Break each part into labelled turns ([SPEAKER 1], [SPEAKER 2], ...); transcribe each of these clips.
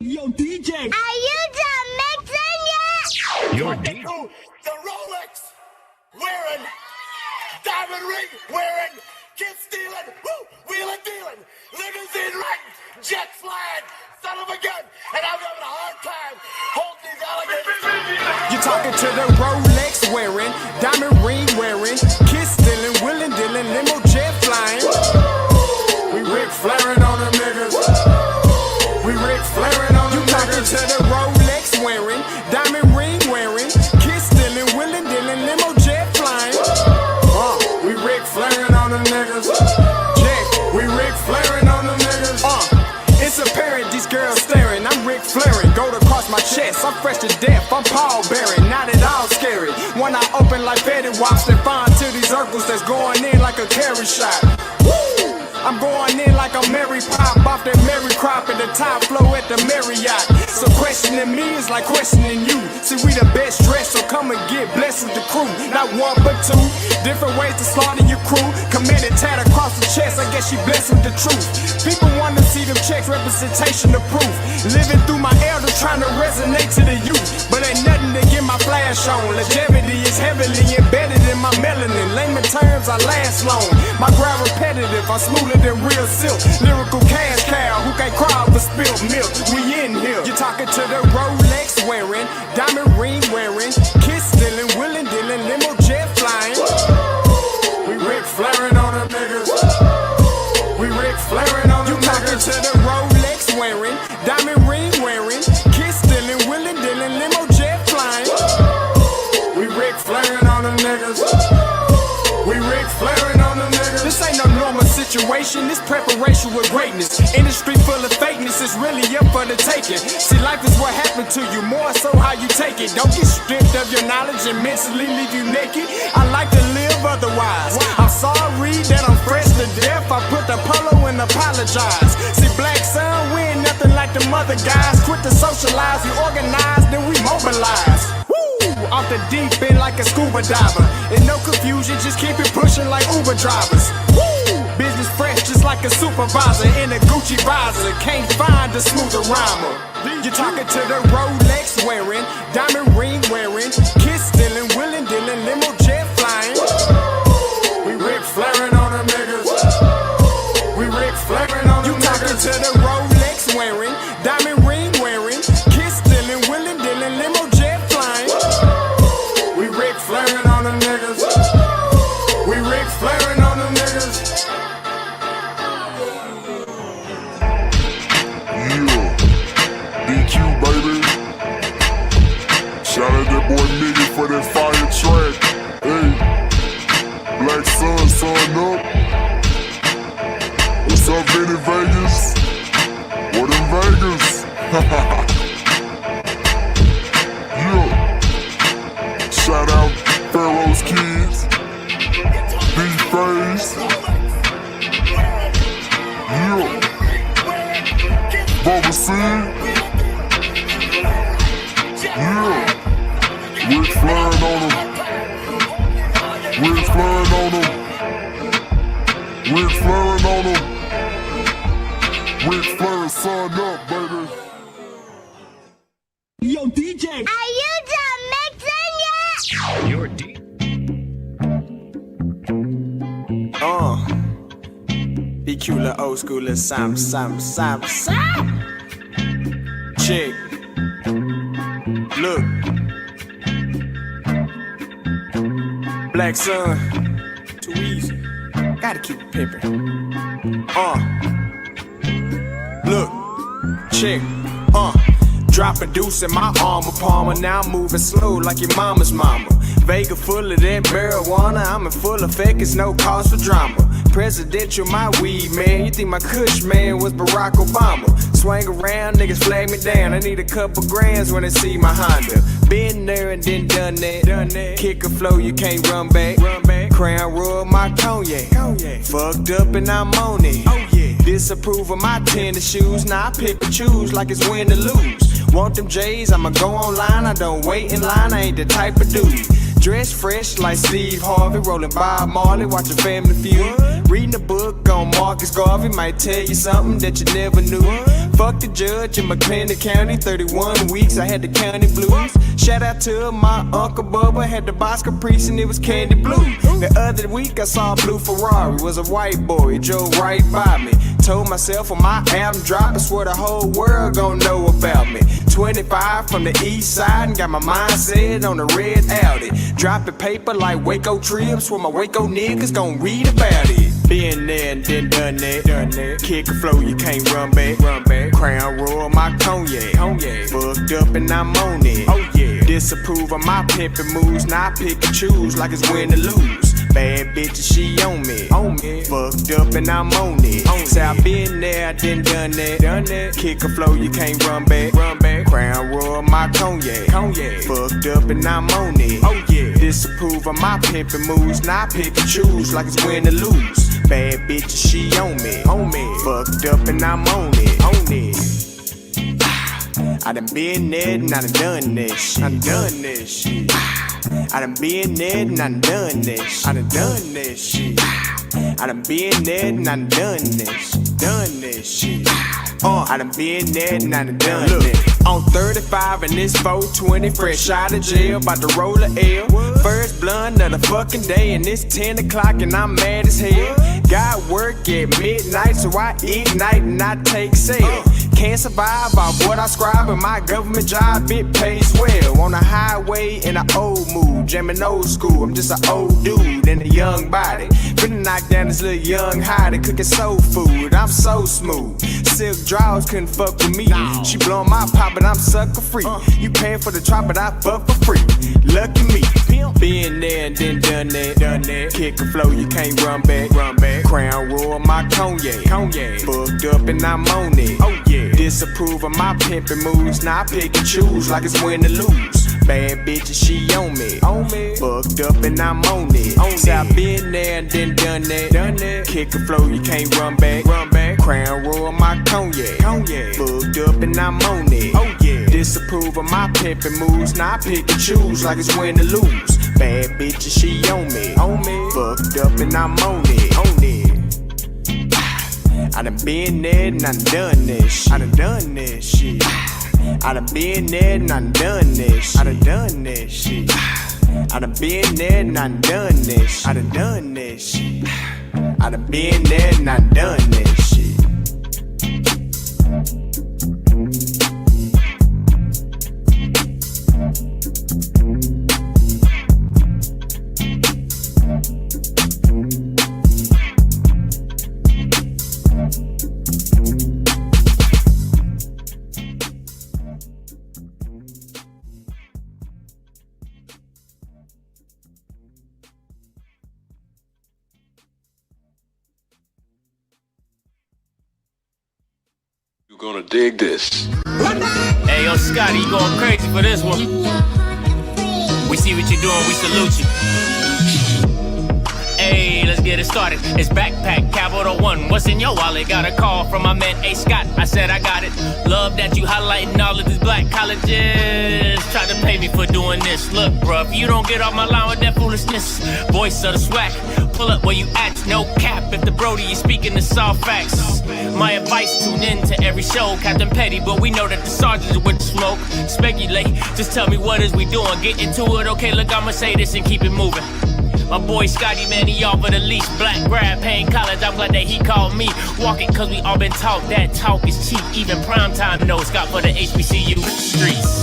[SPEAKER 1] Yo, DJ!
[SPEAKER 2] Are you done mixing yet?
[SPEAKER 3] You're deep. The Rolex wearing, diamond ring wearing, kid stealing, wheeling dealing, limousine riding, jet flying, son of a gun, and I'm having a hard time holding these alligators.
[SPEAKER 4] You're talking to the Rolex wearing, diamond ring wearing, kid stealing, wheeling dealing, limo jet flying. We Ric Flairing on them niggas. We Ric Flairing on them niggas. You talking to the Rolex wearing, diamond ring wearing, kid stealing, wheeling dealing, limo jet flying. We Ric Flairing on them niggas. Jack, we Ric Flairing on them niggas. It's apparent these girls staring. I'm Ric Flairing, gold across my chest. I'm fresh to death. I'm Paul Bearing, not at all scary. When I open like Betty Wops, they find to these Urkels that's going in like a carry shot. Woo! I'm going in like a Mary Pop off that Mary Crop at the top flow at the Marriott. So questioning me is like questioning you. See, we the best dressed, so come and get blessed with the crew. Not one but two, different ways to slaughter your crew. Committed tat across the chest, I guess she blessed with the truth. People want to see them checks, representation of proof. Living through my elders, trying to resonate to the youth. But ain't nothing to get my flash on. Longevity is heavily embedded in my melanin. Layman terms, I last long. My grind repetitive, I'm smoother than real silk. Lyrical cash cow who can't cry over spilled milk. We in here. You're talking to the Rolex wearing, diamond ring wearing, kiss stealing, wheeling dealing, limo jet flying. We Ric Flairing on them niggas. We Ric Flairing on them niggas. You talking to the Rolex wearing, diamond ring wearing, kiss stealing, wheeling dealing, limo jet flying. We Ric Flairing on them niggas. We Ric Flairing on them niggas. This ain't no normal situation, this preparation with greatness. Industry full of fakeness, it's really up for the taking. See, life is what happened to you, more so how you take it. Don't get stripped of your knowledge and mentally leave you naked. I like to live otherwise. I'm sorry that I'm fresh to death. I put the polo and apologize. See, Black Sun, we ain't nothing like the other guys. Quit to socialize, we organize, then we mobilize. Off the deep end like a scuba diver. And no confusion, just keep it pushing like Uber drivers. Woo! Business fresh just like a supervisor in a Gucci visor. Can't find a smoother rhymer. You're talking to the Rolex wearing, diamond ring wearing, kiss stealing, wheeling dealing, limo jet flying. We Ric Flairing on them niggas. We Ric Flairing on them niggas. You talking to the Rolex wearing, diamond ring wearing, kiss stealing, wheeling dealing, limo jet flying. We Ric Flairing on them niggas. We Ric Flairing on them niggas.
[SPEAKER 5] Yeah, DQ baby. Shout out that boy Nigga for that fire track. Hey, Black Sun, sun up. What's up, Vinny Vegas? What in Vegas? Yeah. Shout out Pharaoh's Kids, D-Face, yeah, Bubba C, yeah, Ric Flairing on them, Ric Flairing on them, Ric Flairing on them, Ric Flairing, son up, baby.
[SPEAKER 1] Yo, DJ!
[SPEAKER 2] Are you done mixing yet?
[SPEAKER 3] You're deep.
[SPEAKER 4] Be cute, little old school, little Sam. Chick. Look. Black Sun. Too easy. Gotta keep it pimpin'. Look. Chick. Drop a deuce in my armor palmer. Now I'm moving slow like your mama's mama. Vega full of that marijuana. I'm in full effect, it's no cause for drama. Presidential, my weed, man. You think my kush man was Barack Obama? Swing around, niggas flag me down. I need a couple grands when they see my Honda. Been there and then done that. Kick a flow, you can't run back. Crown Royal, my cognac. Fucked up and I'm on it. Disapprove of my tennis shoes. Now I pick and choose like it's win or lose. Want them J's, I'ma go online. I don't wait in line, I ain't the type of dude. Dressed fresh like Steve Harvey, rolling Bob Marley, watching Family Feud. Reading a book on Marcus Garvey, might tell you something that you never knew. Fuck the judge in McLennan County, 31 weeks, I had the county blues. Shout out to my Uncle Bubba, had the box Caprice and it was candy blue. The other week I saw a blue Ferrari, was a white boy, drove right by me. Told myself when my album drop, I swear the whole world gon' know about me. 25 from the east side and got my mind set on the red Audi. Dropping paper like Waco trips, where my Waco niggas gon' read about it. Been there and then done that. Kick a flow, you can't run back. Crown royal, my cognac. Fucked up and I'm on it. Oh yeah. Disapprove of my pimpin' moves, now I pick and choose like it's win or lose. Bad bitches, she on me. Fucked up and I'm on it. Say I been there, I done that. Kick a flow, you can't run back. Crown royal, my cognac. Fucked up and I'm on it. Oh yeah. Disapprove of my pimpin' moves, now I pick and choose like it's win or lose. Bad bitches, she on me. Fucked up and I'm on it. I done been there and I done this shit. I done been there and I done this. I done been there and I done this shit. I done been there and I done this. On 35 and this 420, fresh out of jail, about to roll a L. First blunt of the fucking day and it's 10 o'clock and I'm mad as hell. Got work at midnight, so I ignite and I take sail. Can't survive off what I scribe, and my government job, it pays well. On the highway in an old mood, jamming old school. I'm just an old dude in a young body. Finna knock down this little young hottie, cooking soul food. I'm so smooth. Silk draws couldn't fuck with me. She blowing my pop, but I'm sucker free. You paying for the trap, but I fuck for free. Lucky me. Been there and then done that. Kick a flow, you can't run back. Crown royal, my cognac. Fucked up and I'm on it. Oh yeah. Disapprove of my pimpin' moves, now I pick and choose like it's win or lose. Bad bitches, she on me. Fucked up and I'm on it. Say I been there and then done that. Kick a flow, you can't run back. Crown royal, my cognac. Fucked up and I'm on it. Oh yeah. Disapprove of my pimpin' moves, now I pick and choose like it's win or lose. Bad bitches, she on me. Fucked up and I'm on it. I done been there and I done this shit. I done been there and I done this shit. I done been there and I done this shit. I done been there and I done this shit.
[SPEAKER 5] You're gonna dig this.
[SPEAKER 1] Hey, yo, Scotty, you going crazy for this one. We see what you're doing, we salute you. Hey, let's get it started. It's backpack, capital one. What's in your wallet? Got a call from my man, A. Scott. I said I got it. Love that you highlighting all of these black colleges. Try to pay me for doing this. Look, bruh, if you don't get off my line with that foolishness, voice of the Swac, pull up where you at, no cap. If the Brody is speaking the soft facts, my advice, tune in to every show. Captain Petty, but we know that the sergeants are with the smoke. Speculate, just tell me what is we doing. Get into it, okay, look, I'ma say this and keep it moving. My boy Scotty, man, he offer the least. Black grad, paying college, I'm glad that he called me. Walk it, cause we all been taught that talk is cheap. Even primetime knows Scott for the HBCU streets.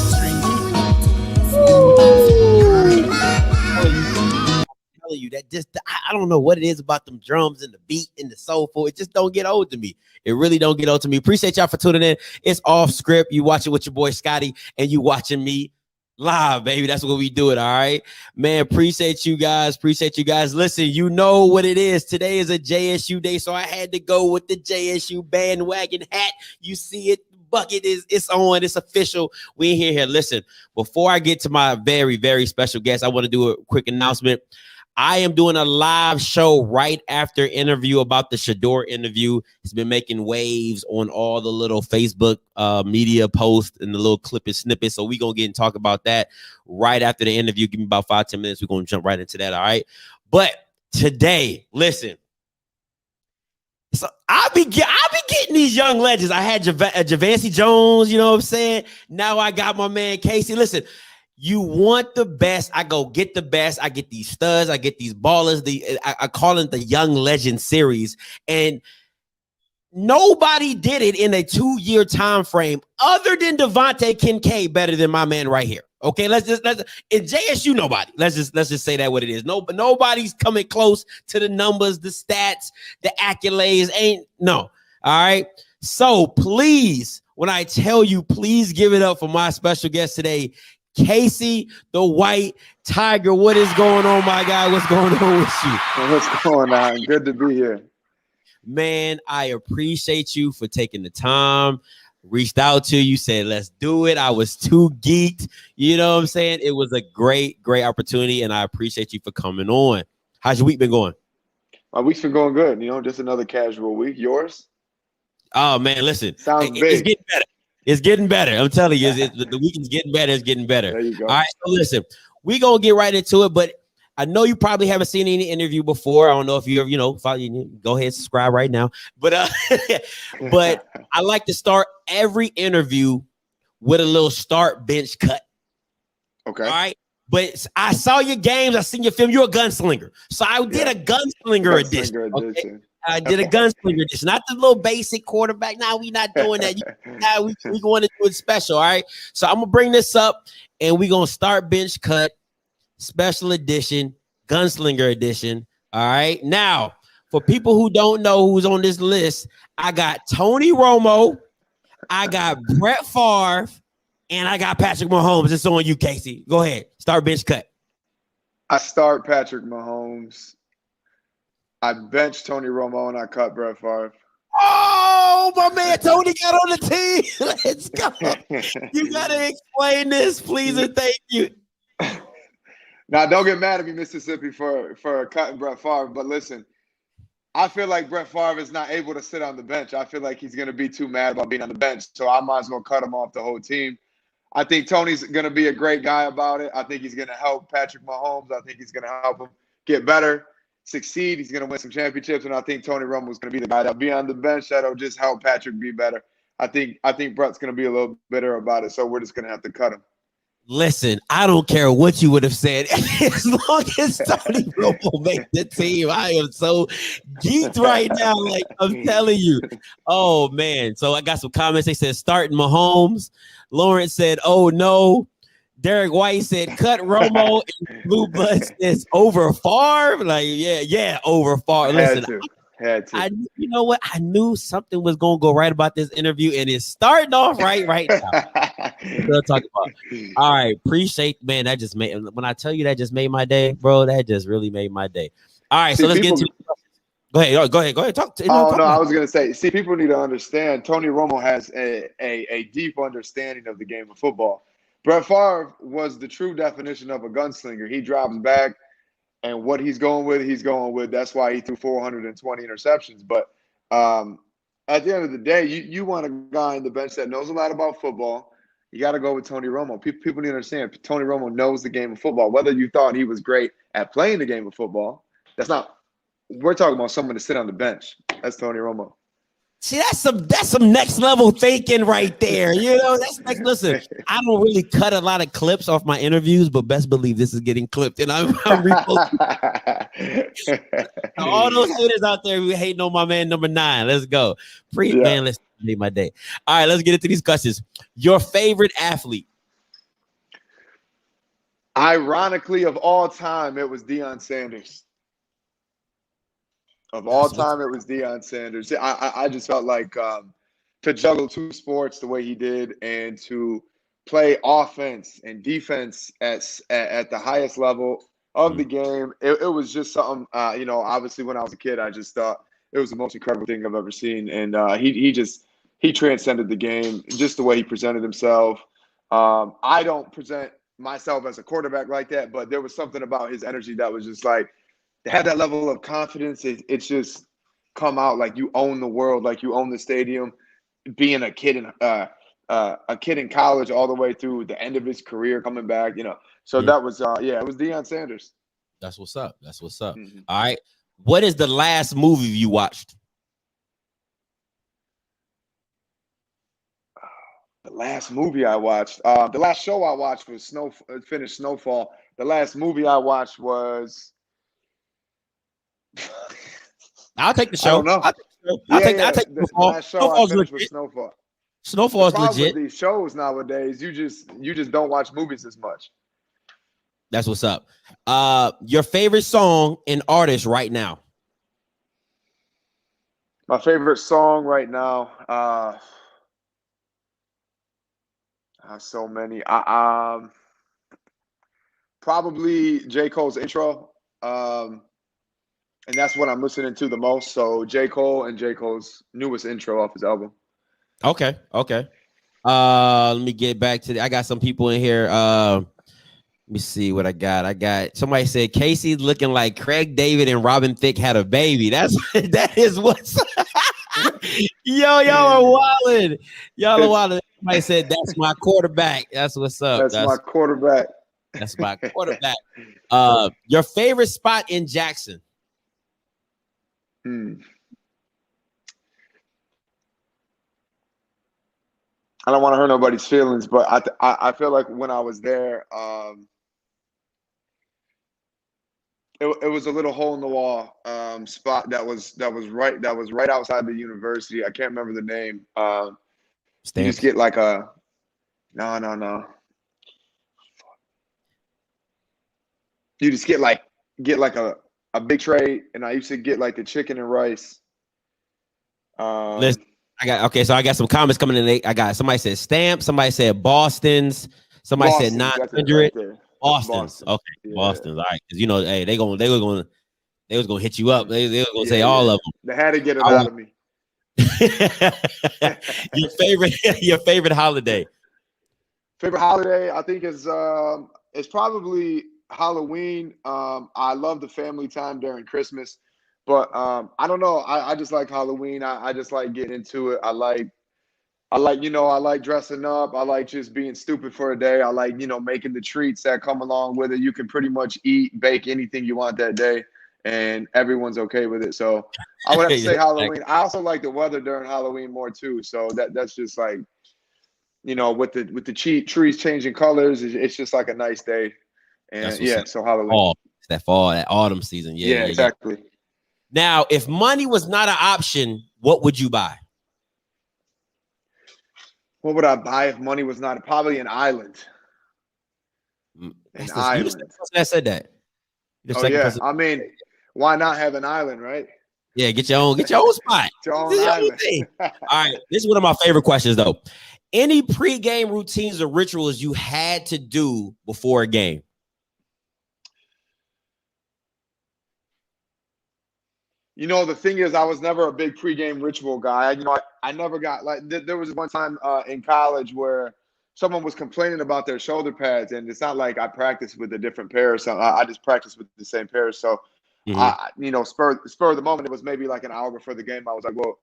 [SPEAKER 6] You that just I don't know what it is about them drums and the beat and the soulful. It just don't get old to me. It really don't get old to me. Appreciate y'all for tuning in. It's off script. You watching with your boy Scotty and you watching me live, baby. That's what we do it. All right, man. Appreciate you guys. Listen, you know what it is. Today is a JSU day, so I had to go with the JSU bandwagon hat. You see it. Bucket it's on. It's official. We here. Listen, before I get to my very, very special guest, I want to do a quick announcement. I am doing a live show right after interview about the Shador interview. It's been making waves on all the little Facebook media posts and the little clip and snippets. So we're going to get and talk about that right after the interview. Give me about 5-10 minutes. We're going to jump right into that. All right. But today, listen. So I'll be getting these young legends. I had Javancy Jones, you know what I'm saying? Now I got my man Casey. Listen, you want the best, I go get the best. I get these studs, I get these ballers. I call it the Young Legend series. And nobody did it in a 2-year time frame other than Devontae Kincaid better than my man right here. Okay, let's in JSU, nobody. Let's just say that what it is. Nobody's coming close to the numbers, the stats, the accolades. No. All right. So please, when I tell you, please give it up for my special guest today, Casey the White Tiger. What is going on, my guy? What's going on with you?
[SPEAKER 7] What's going on? Good to be here.
[SPEAKER 6] Man, I appreciate you for taking the time. Reached out to you, said, let's do it. I was too geeked. You know what I'm saying? It was a great opportunity, and I appreciate you for coming on. How's your week been going?
[SPEAKER 7] My week's been going good. You know, just another casual week. Yours?
[SPEAKER 6] Oh, man, listen.
[SPEAKER 7] Sounds big.
[SPEAKER 6] It's getting better. It's getting better. I'm telling you, the weekend's getting better. It's getting better.
[SPEAKER 7] There you go.
[SPEAKER 6] All right, so listen, we're going to get right into it, but I know you probably haven't seen any interview before. I don't know if you ever, follow, go ahead and subscribe right now. But but I like to start every interview with a little start bench cut.
[SPEAKER 7] Okay.
[SPEAKER 6] All right. But I saw your games. I seen your film. You're a gunslinger. So I did a gunslinger edition. Okay? I did a gunslinger edition. Not the little basic quarterback. Now we not doing that. Now we going to do it special. All right. So I'm going to bring this up and we're going to start bench cut. Special edition, gunslinger edition. All right. Now, for people who don't know who's on this list, I got Tony Romo, I got Brett Favre, and I got Patrick Mahomes. It's on you, Casey. Go ahead. Start bench cut.
[SPEAKER 7] I start Patrick Mahomes. I bench Tony Romo and I cut Brett Favre.
[SPEAKER 6] Oh, my man Tony got on the team. Let's go. You got to explain this, please, and thank you.
[SPEAKER 7] Now, don't get mad at me, Mississippi, for cutting Brett Favre. But listen, I feel like Brett Favre is not able to sit on the bench. I feel like he's going to be too mad about being on the bench. So I might as well cut him off the whole team. I think Tony's going to be a great guy about it. I think he's going to help Patrick Mahomes. I think he's going to help him get better, succeed. He's going to win some championships. And I think Tony Romo is going to be the guy that'll be on the bench that'll just help Patrick be better. I think Brett's going to be a little bitter about it. So we're just going to have to cut him.
[SPEAKER 6] Listen, I don't care what you would have said. As long as Tony Romo make the team, I am so geeked right now. Like I'm telling you. Oh, man. So I got some comments. They said starting Mahomes. Lawrence said, oh, no. Derek White said cut Romo. And Blue Blood says over Favre. Like, yeah, over Favre. Listen,
[SPEAKER 7] Had to.
[SPEAKER 6] You know what? I knew something was going to go right about this interview, and it's starting off right now. We'll talk about. All right, appreciate, man. That just made, when I tell you that just made my day, bro. That just really made my day. All right, so let's get into. Go ahead. Talk.
[SPEAKER 7] I was gonna say. See, people need to understand. Tony Romo has a deep understanding of the game of football. Brett Favre was the true definition of a gunslinger. He drops back. And what he's going with. That's why he threw 420 interceptions. But at the end of the day, you want a guy on the bench that knows a lot about football. You got to go with Tony Romo. People need to understand Tony Romo knows the game of football. Whether you thought he was great at playing the game of football, we're talking about someone to sit on the bench. That's Tony Romo.
[SPEAKER 6] See, that's some next level thinking right there. That's like, listen, I don't really cut a lot of clips off my interviews, but best believe this is getting clipped, and I'm reposting. All those haters out there who hating on my man number 9. Let's go. Man, let's make my day. All right, let's get into these questions. Your favorite athlete?
[SPEAKER 7] Ironically, of all time, it was Deion Sanders. Of all time, it was Deion Sanders. I just felt like to juggle 2 sports the way he did and to play offense and defense at the highest level of the game, it was just something, obviously when I was a kid, I just thought it was the most incredible thing I've ever seen. And he transcended the game, just the way he presented himself. I don't present myself as a quarterback like that, but there was something about his energy that was just like, to have that level of confidence. It's just come out like you own the world, like you own the stadium. Being a kid in college all the way through the end of his career, coming back, So that was it was Deion Sanders.
[SPEAKER 6] That's what's up. That's what's up.
[SPEAKER 7] Mhm.
[SPEAKER 6] All right. What is the last movie you watched?
[SPEAKER 7] The last movie I watched, the last show I watched was finished Snowfall. The last movie I watched was.
[SPEAKER 6] I'll take the show.
[SPEAKER 7] I don't know.
[SPEAKER 6] I'll take
[SPEAKER 7] the
[SPEAKER 6] Snowfall.
[SPEAKER 7] last show
[SPEAKER 6] Snowfall's
[SPEAKER 7] I finished was
[SPEAKER 6] legit.
[SPEAKER 7] Snowfall.
[SPEAKER 6] Snowfall's
[SPEAKER 7] The problem
[SPEAKER 6] legit.
[SPEAKER 7] with these shows nowadays, you just don't watch movies as much.
[SPEAKER 6] That's what's up. Your favorite song and artist right now?
[SPEAKER 7] My favorite song right now, I have so many. Probably J. Cole's Intro, and that's what I'm listening to the most. So J. Cole and J. Cole's newest Intro off his album.
[SPEAKER 6] Okay. Let me get back to I got some people in here. Let me see what I got. I got somebody said Casey looking like Craig David and Robin Thicke had a baby. That is what's y'all are wildin'. Y'all are wildin'. Somebody said that's my quarterback. That's what's up.
[SPEAKER 7] That's my quarterback.
[SPEAKER 6] That's my quarterback. Your favorite spot in Jackson?
[SPEAKER 7] I don't want to hurt nobody's feelings, but I feel like when I was there, it was a little hole in the wall spot that was right outside the university. I can't remember the name. You just get like a no. You just get like a big tray, and I used to get like the chicken and rice.
[SPEAKER 6] Listen, I got some comments coming in. I got somebody said Stamp, somebody said Boston's, somebody said 900.
[SPEAKER 7] Right,
[SPEAKER 6] Boston's. Okay, yeah. Boston's. All right, because hey, they was gonna hit you up. They was gonna say all of them.
[SPEAKER 7] They had to get it out of me.
[SPEAKER 6] Your favorite holiday?
[SPEAKER 7] Favorite holiday, I think is probably Halloween. I love the family time during Christmas, but I don't know. I just like Halloween. I just like getting into it. I like dressing up. I like just being stupid for a day. I like, making the treats that come along with it. You can pretty much bake anything you want that day, and everyone's okay with it. So I would have to say Halloween. I also like the weather during Halloween more too. So that's just like, with the trees changing colors, it's just like a nice day. And so Halloween.
[SPEAKER 6] Fall. It's that fall, that autumn season. Yeah,
[SPEAKER 7] exactly.
[SPEAKER 6] Now, if money was not an option, what would you buy?
[SPEAKER 7] What would I buy if money was not? Probably an island. An island.
[SPEAKER 6] I said that.
[SPEAKER 7] I mean, why not have an island, right?
[SPEAKER 6] Yeah, get your own spot.
[SPEAKER 7] Your own island.
[SPEAKER 6] All right, this is one of my favorite questions, though. Any pregame routines or rituals you had to do before a game?
[SPEAKER 7] The thing is, I was never a big pregame ritual guy. I never got there was one time in college where someone was complaining about their shoulder pads, and it's not like I practiced with a different pair or something. I just practiced with the same pair. So, spur of the moment, it was maybe like an hour before the game. I was like, well,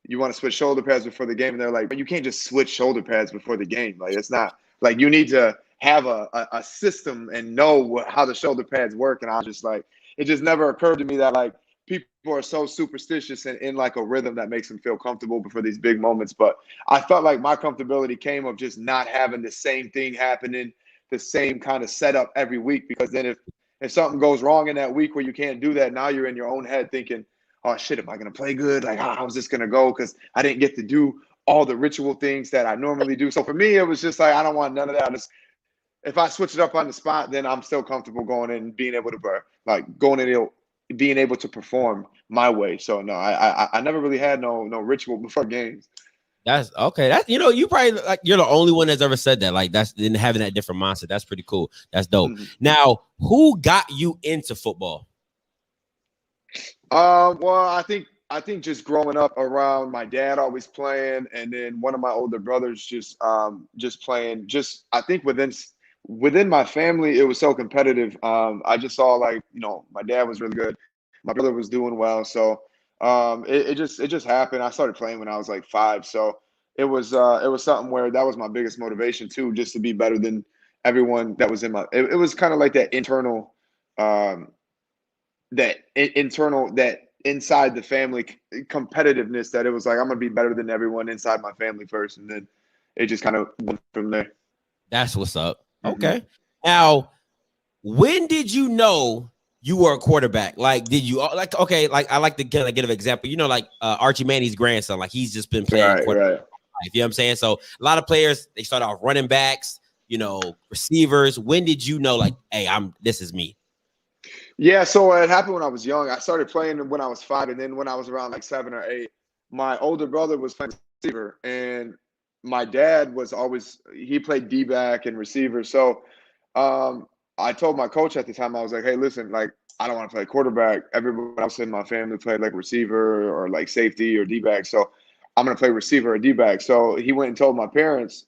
[SPEAKER 7] you want to switch shoulder pads before the game? And they're like, but you can't just switch shoulder pads before the game. Like, it's not like you need to have a system and know how the shoulder pads work. And I was just like, it just never occurred to me that like, people are so superstitious and in like a rhythm that makes them feel comfortable before these big moments. But I felt like my comfortability came of just not having the same thing happening, the same kind of setup every week. Because then if something goes wrong in that week where you can't do that, now you're in your own head thinking, oh shit, am I going to play good? Like, how's this going to go? Because I didn't get to do all the ritual things that I normally do. So for me, it was just like, I don't want none of that. If I switch it up on the spot, then I'm still comfortable going in and being able to being able to perform my way. So no, I never really had no ritual before games.
[SPEAKER 6] That's okay. That's you probably you're the only one that's ever said that. Like that's in having that different mindset. That's pretty cool. That's dope. Mm-hmm. Now, who got you into football?
[SPEAKER 7] Well, I think just growing up around my dad always playing, and then one of my older brothers just playing. Just I think within within my family, it was so competitive. I just saw like, my dad was really good. My brother was doing well. So it just happened. I started playing when I was like 5. So it was something where that was my biggest motivation too, just to be better than everyone that was in my, it was kind of like that internal, that inside the family competitiveness, that it was like, I'm going to be better than everyone inside my family first. And then it just kind of went from there.
[SPEAKER 6] That's what's up. Okay. Now, when did you know you were a quarterback? Like, did you like, okay, like I like to get an example, like Archie Manny's grandson, like he's just been playing quarterback.
[SPEAKER 7] Right.
[SPEAKER 6] You know what I'm saying? So a lot of players, they start off running backs, receivers. When did you know, like, hey, this is me?
[SPEAKER 7] Yeah, so it happened when I was young. I started playing when I was 5, and then when I was around like 7 or 8, my older brother was playing receiver, and my dad was he played D-back and receiver. So I told my coach at the time, I was like, hey, listen, like, I don't want to play quarterback. Everyone else in my family played like receiver or like safety or D-back. So I'm going to play receiver or D-back. So he went and told my parents,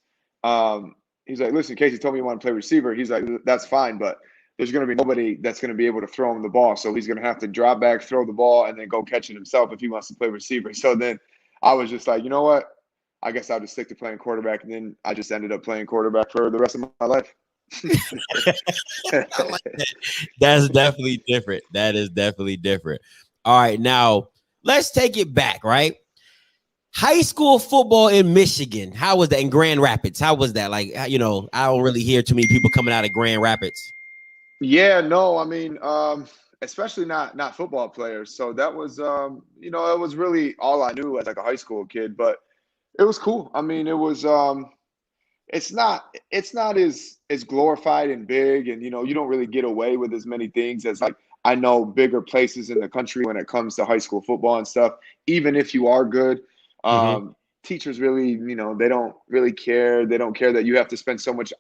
[SPEAKER 7] he's like, listen, Casey told me you want to play receiver. He's like, that's fine, but there's going to be nobody that's going to be able to throw him the ball. So he's going to have to drop back, throw the ball, and then go catch it himself if he wants to play receiver. So then I was just like, you know what? I guess I'll just stick to playing quarterback. And then I just ended up playing quarterback for the rest of my life.
[SPEAKER 6] I like that. That's definitely different. That is definitely different. All right. Now, let's take it back, right? High school football in Michigan. How was that? In Grand Rapids? How was that? Like, I don't really hear too many people coming out of Grand Rapids.
[SPEAKER 7] Yeah, no, I mean, especially not football players. So that was, it was really all I knew as like a high school kid, but it was cool. I mean, it was, it's not as glorified and big, and, you don't really get away with as many things as like, I know bigger places in the country when it comes to high school football and stuff, even if you are good. Teachers really, they don't really care. They don't care that you have to spend so much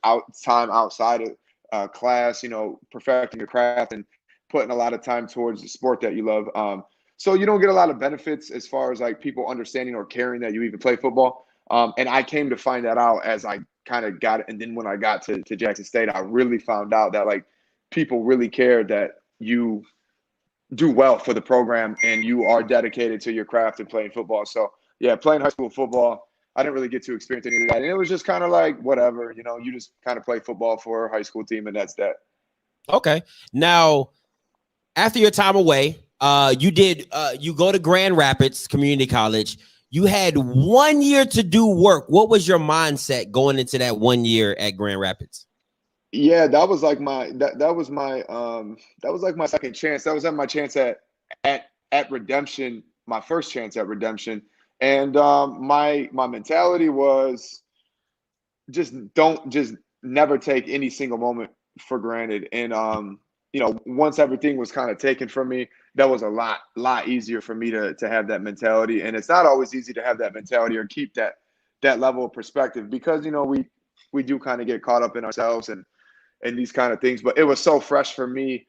[SPEAKER 7] time outside of class, perfecting your craft and putting a lot of time towards the sport that you love. So you don't get a lot of benefits as far as like people understanding or caring that you even play football. And I came to find that out as I kind of got it. And then when I got to Jackson State, I really found out that like people really care that you do well for the program and you are dedicated to your craft and playing football. So yeah, playing high school football, I didn't really get to experience any of that. And it was just kind of like, whatever, you just kind of play football for a high school team, and that's that.
[SPEAKER 6] Okay. Now, after your time away, you go to Grand Rapids Community College. You had 1 year to do work. What was your mindset going into that 1 year at Grand Rapids?
[SPEAKER 7] Yeah, that was like that was like my second chance. That was my chance at redemption, my first chance at redemption. And my mentality was just never take any single moment for granted. And once everything was kind of taken from me, that was a lot easier for me to have that mentality. And it's not always easy to have that mentality or keep that level of perspective, because we do kind of get caught up in ourselves and these kind of things. But it was so fresh for me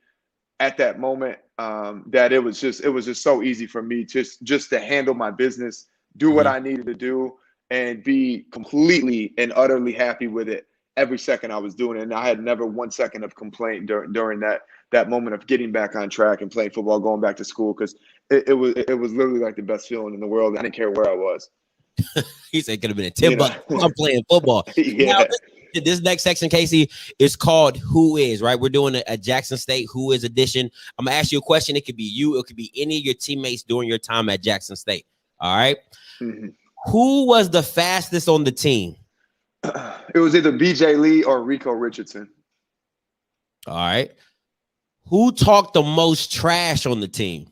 [SPEAKER 7] at that moment that it was just so easy for me just to handle my business, do what I needed to do, and be completely and utterly happy with it every second I was doing it. And I had never 1 second of complaint during that moment of getting back on track and playing football, going back to school, because it was literally like the best feeling in the world. I didn't care where I was.
[SPEAKER 6] He said it could have been a $10. I'm playing football.
[SPEAKER 7] Yeah.
[SPEAKER 6] Now, this next section, Casey, is called Who Is, right? We're doing a Jackson State Who Is edition. I'm going to ask you a question. It could be you. It could be any of your teammates during your time at Jackson State. All right. Mm-hmm. Who was the fastest on the team?
[SPEAKER 7] It was either BJ Lee or Rico Richardson.
[SPEAKER 6] All right. Who talked the most trash on the team?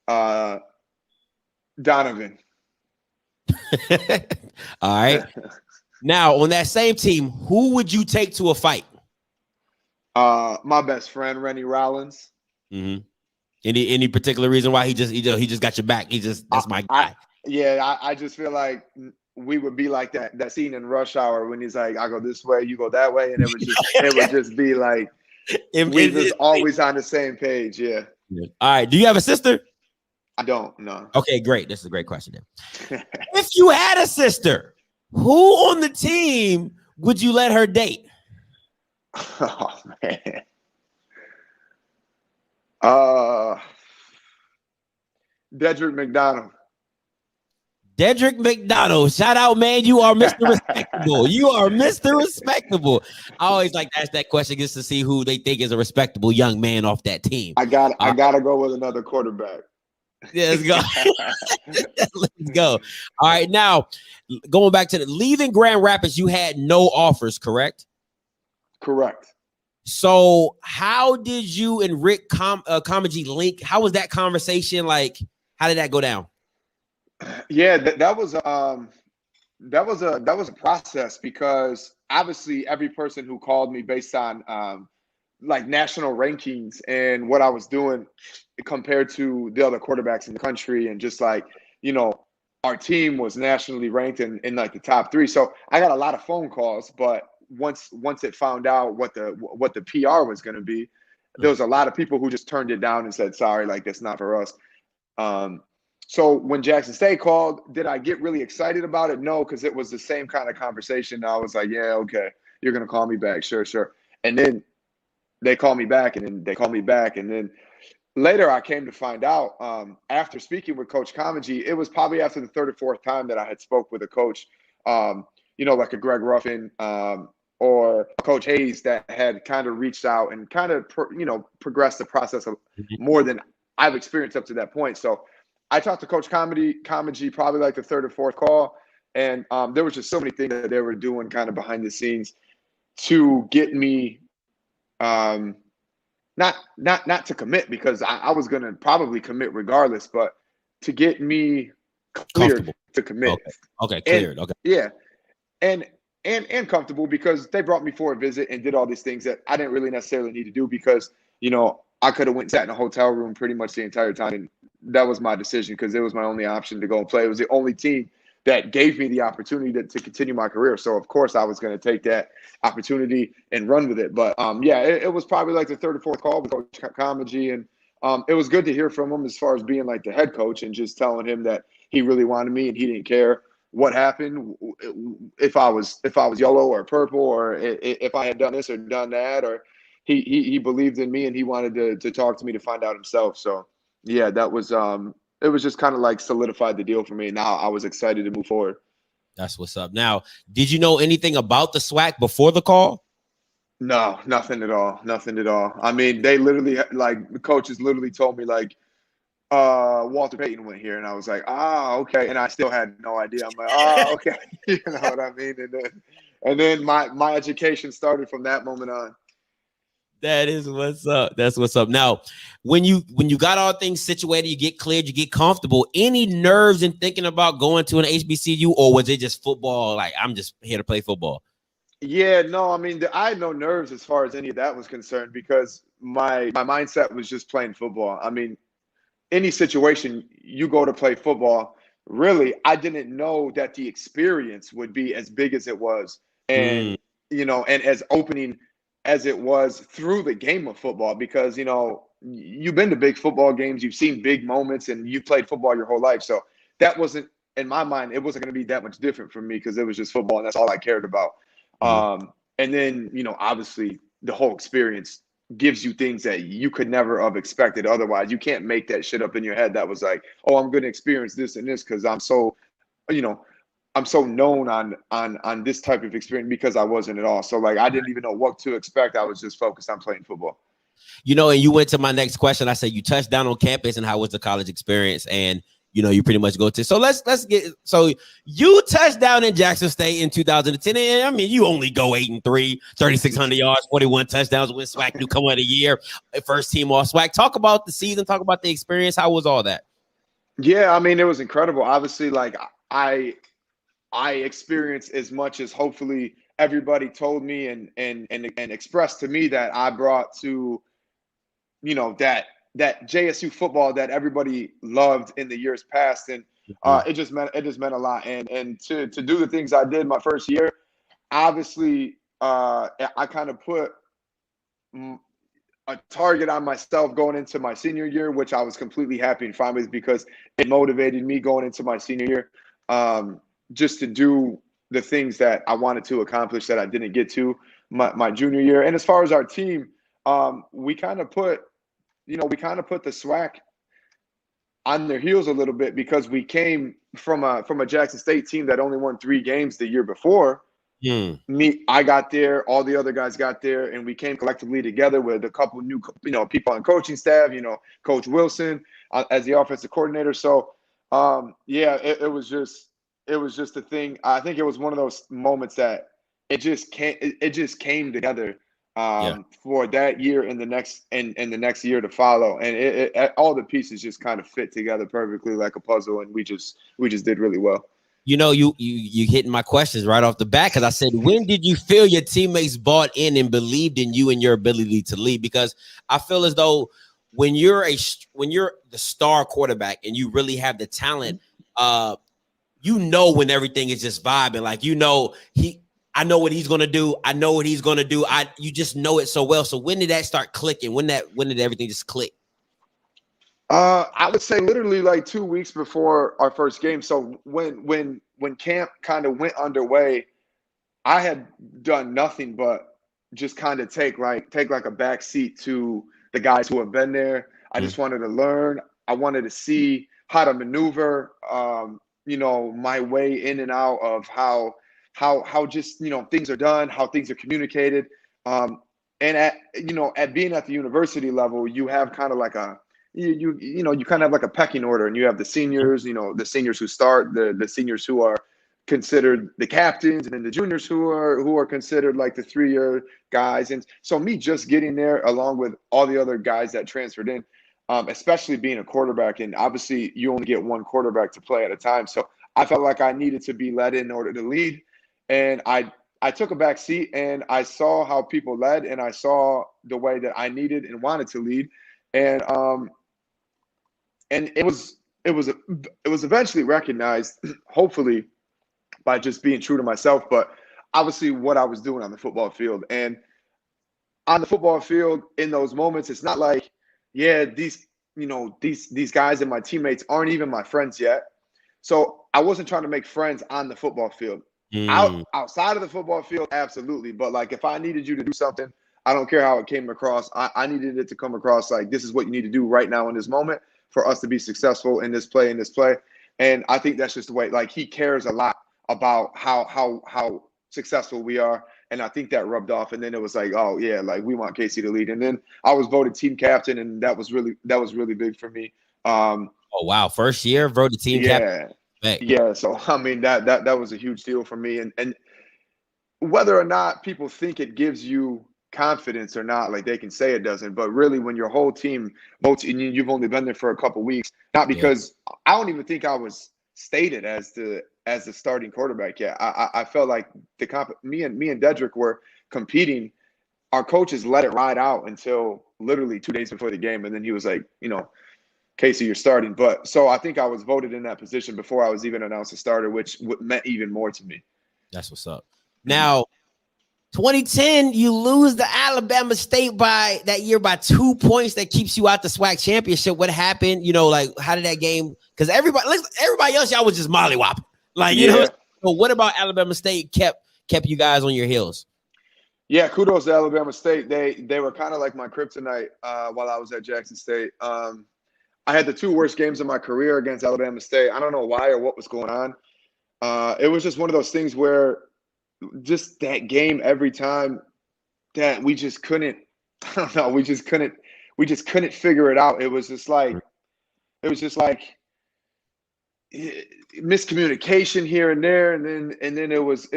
[SPEAKER 7] Donovan.
[SPEAKER 6] All right. Now, on that same team, who would you take to a fight?
[SPEAKER 7] My best friend, Rennie Rollins.
[SPEAKER 6] Mm-hmm. Any particular reason why he just got your back? That's my guy.
[SPEAKER 7] I just feel like we would be like that scene in Rush Hour when he's like, I go this way, you go that way, and it would just be like we was always on the same page. Yeah.
[SPEAKER 6] All right. Do you have a sister?
[SPEAKER 7] I don't. No.
[SPEAKER 6] Okay, great. This is a great question then. If you had a sister, who on the team would you let her date?
[SPEAKER 7] Oh man. Dedrick McDonald.
[SPEAKER 6] Dedrick McDonald, shout out, man. You are Mr. Respectable. You are Mr. Respectable. I always like to ask that question just to see who they think is a respectable young man off that team.
[SPEAKER 7] I gotta go with another quarterback.
[SPEAKER 6] Yeah, let's go. Let's go. All right, now going back to leaving Grand Rapids, you had no offers, correct?
[SPEAKER 7] Correct.
[SPEAKER 6] So how did you and Rick Comedy link? How was that conversation like? How did that go down?
[SPEAKER 7] Yeah, that was a process, because obviously every person who called me based on like national rankings and what I was doing compared to the other quarterbacks in the country, and just like, you know, our team was nationally ranked in like the top 3. So I got a lot of phone calls, but once it found out what the PR was going to be, there was a lot of people who just turned it down and said, sorry, like that's not for us. So when Jackson State called, did I get really excited about it? No, because it was the same kind of conversation. I was like, yeah, okay, you're going to call me back. Sure. And then they called me back, and then they called me back. And then later I came to find out, after speaking with Coach Comedy, it was probably after the 3rd or 4th time that I had spoke with a coach, you know, like a Greg Ruffin or Coach Hayes, that had kind of reached out and kind of, progressed the process of more than I've experienced up to that point. So I talked to Coach Comedy probably like the 3rd or 4th call, and there was just so many things that they were doing kind of behind the scenes to get me, not to commit, because I was going to probably commit regardless, but to get me cleared to commit.
[SPEAKER 6] Okay, cleared. Okay.
[SPEAKER 7] Yeah, and comfortable, because they brought me for a visit and did all these things that I didn't really necessarily need to do, because, you know, I could have went and sat in a hotel room pretty much the entire time, and that was my decision, because it was my only option to go and play. It was the only team that gave me the opportunity to continue my career. So of course I was going to take that opportunity and run with it. But yeah, it was probably like the 3rd or 4th call with Coach Comedy, and it was good to hear from him as far as being like the head coach and just telling him that he really wanted me and he didn't care what happened, if I was yellow or purple, or if I had done this or done that, or he believed in me and he wanted to talk to me to find out himself. So yeah, that was it was just kind of like solidified the deal for me. Now I was excited to move forward.
[SPEAKER 6] That's what's up. Now, did you know anything about the Swac before the call?
[SPEAKER 7] No, nothing at all. Nothing at all. I mean, they literally, like, the coaches literally told me, like, Walter Payton went here, and I was like, okay. And I still had no idea. I'm like, okay. You know what I mean? And then my education started from that moment on.
[SPEAKER 6] That is what's up. That's what's up. Now, when you got all things situated, you get cleared, you get comfortable. Any nerves in thinking about going to an HBCU, or was it just football? Like, I'm just here to play football.
[SPEAKER 7] Yeah, no, I mean, I had no nerves as far as any of that was concerned, because my mindset was just playing football. I mean, any situation you go to play football, really, I didn't know that the experience would be as big as it was, and you know, and as opening as it was through the game of football, because, you know, you've been to big football games, you've seen big moments, and you've played football your whole life. So that wasn't, in my mind, it wasn't going to be that much different from me, because it was just football and that's all I cared about. And then, you know, obviously the whole experience gives you things that you could never have expected otherwise. You can't make that shit up in your head that was like, oh, I'm going to experience this and this because I'm so, you know, I'm so known on this type of experience, because I wasn't at all. So like, I didn't even know what to expect. I was just focused on playing football.
[SPEAKER 6] You know, and you went to my next question. I said, you touched down on campus and how was the college experience? And, you know, you pretty much go to, so let's get, so you touched down in Jackson State in 2010. And I mean, you only go 8-3, 3,600 yards, 41 touchdowns, win Swac newcomer of the year, first team all Swac. Talk about the season, talk about the experience. How was all that?
[SPEAKER 7] Yeah, I mean, it was incredible. Obviously, like I experienced as much as hopefully everybody told me and expressed to me that I brought to, you know, that JSU football that everybody loved in the years past. And it just meant a lot. And to do the things I did my first year, obviously I kind of put a target on myself going into my senior year, which I was completely happy and fine with, because it motivated me going into my senior year, just to do the things that I wanted to accomplish that I didn't get to. my junior year. And as far as our team, we kind of put the SWAC on their heels a little bit because we came from a Jackson State team that only won 3 games the year before. I got there, all the other guys got there, and we came collectively together with a couple new, people on coaching staff, Coach Wilson as the offensive coordinator. So, it was just a thing. I think it was one of those moments that it just came together for that year and the next year to follow, and all the pieces just kind of fit together perfectly like a puzzle, and we just did really well.
[SPEAKER 6] You hitting my questions right off the bat, because I said, when did you feel your teammates bought in and believed in you and your ability to lead? Because I feel as though when you're the star quarterback and you really have the talent, when everything is just vibing, like I know what he's gonna do. I know what he's gonna do. You just know it so well. So when did that start clicking? When did everything just click?
[SPEAKER 7] I would say literally like 2 weeks before our first game. So when camp kind of went underway, I had done nothing but just kind of take like a back seat to the guys who have been there. I just wanted to learn. I wanted to see how to maneuver, my way in and out of how just, things are done, how things are communicated. And at being at the university level, you have kind of like you kind of have like a pecking order, and you have the seniors, the seniors who start, the seniors who are considered the captains, and then the juniors who are considered like the 3-year guys. And so me just getting there along with all the other guys that transferred in, especially being a quarterback, and obviously you only get one quarterback to play at a time. So I felt like I needed to be led in order to lead. And I took a back seat, and I saw how people led, and I saw the way that I needed and wanted to lead. And it was eventually recognized, hopefully, by just being true to myself, but obviously what I was doing on the football field. And on the football field, in those moments, it's not like, these guys and my teammates aren't even my friends yet. So I wasn't trying to make friends on the football field. Outside of the football field, absolutely. But like, if I needed you to do something, I don't care how it came across. I needed it to come across like, this is what you need to do right now in this moment for us to be successful in this play. And I think that's just the way, like, he cares a lot about how successful we are. And I think that rubbed off. And then it was like, oh yeah, like, we want Casey to lead. And then I was voted team captain, and that was really big for me. Oh
[SPEAKER 6] wow, first year voted team captain.
[SPEAKER 7] Yeah. So I mean, that was a huge deal for me. And whether or not people think it gives you confidence or not, like, they can say it doesn't, but really when your whole team votes and you've only been there for a couple weeks, not because I don't even think I was stated as the starting quarterback yet. I felt like me and Dedrick were competing. Our coaches let it ride out until literally 2 days before the game, and then he was like, Casey, you're starting. But so I think I was voted in that position before I was even announced a starter, which meant even more to me.
[SPEAKER 6] That's what's up. Now, 2010, you lose the Alabama State by 2 points. That keeps you out the SWAC championship. What happened? How did that game? Because everybody else, y'all was just mollywopping. So what about Alabama State kept you guys on your heels?
[SPEAKER 7] Yeah, kudos to Alabama State. They were kind of like my kryptonite while I was at Jackson State. I had the 2 worst games of my career against Alabama State. I don't know why or what was going on. It was just one of those things where just that game, every time that we just couldn't, I don't know, we just couldn't figure it out. It was just like miscommunication here and there, and then it was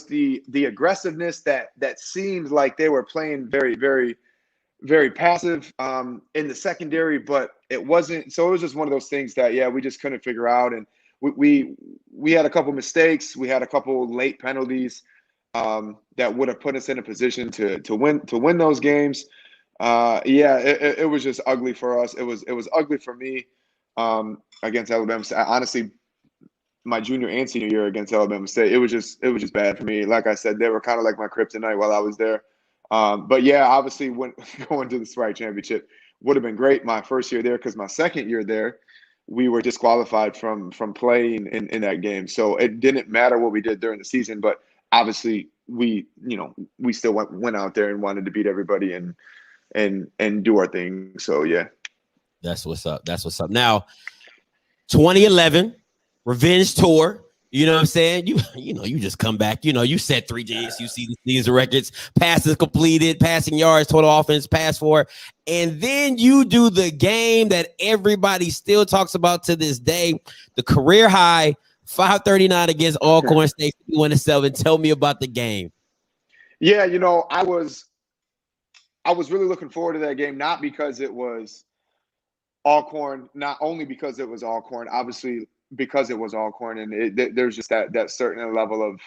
[SPEAKER 7] the aggressiveness that seemed like they were playing very, very, very passive in the secondary, but it wasn't. So it was just one of those things that we just couldn't figure out. And we had a couple mistakes. We had a couple late penalties that would have put us in a position to win those games. It was just ugly for us. It was ugly for me against Alabama State. Honestly, my junior and senior year against Alabama State, it was just bad for me. Like I said, they were kind of like my kryptonite while I was there. But obviously, when going to the SWAC championship would have been great my first year there, because my second year there, we were disqualified from playing in that game. So it didn't matter what we did during the season, but obviously we still went out there and wanted to beat everybody and do our thing. So yeah,
[SPEAKER 6] that's what's up. That's what's up. Now, 2011 revenge tour. You know what I'm saying? You just come back. You set 3 JSU season records, passes completed, passing yards, total offense, pass for, and then you do the game that everybody still talks about to this day, the career high 539 against Alcorn State, 51-7. Tell me about the game.
[SPEAKER 7] Yeah, I was really looking forward to that game, not because it was Alcorn, not only because it was Alcorn, obviously because it was Alcorn, and there's just that certain level of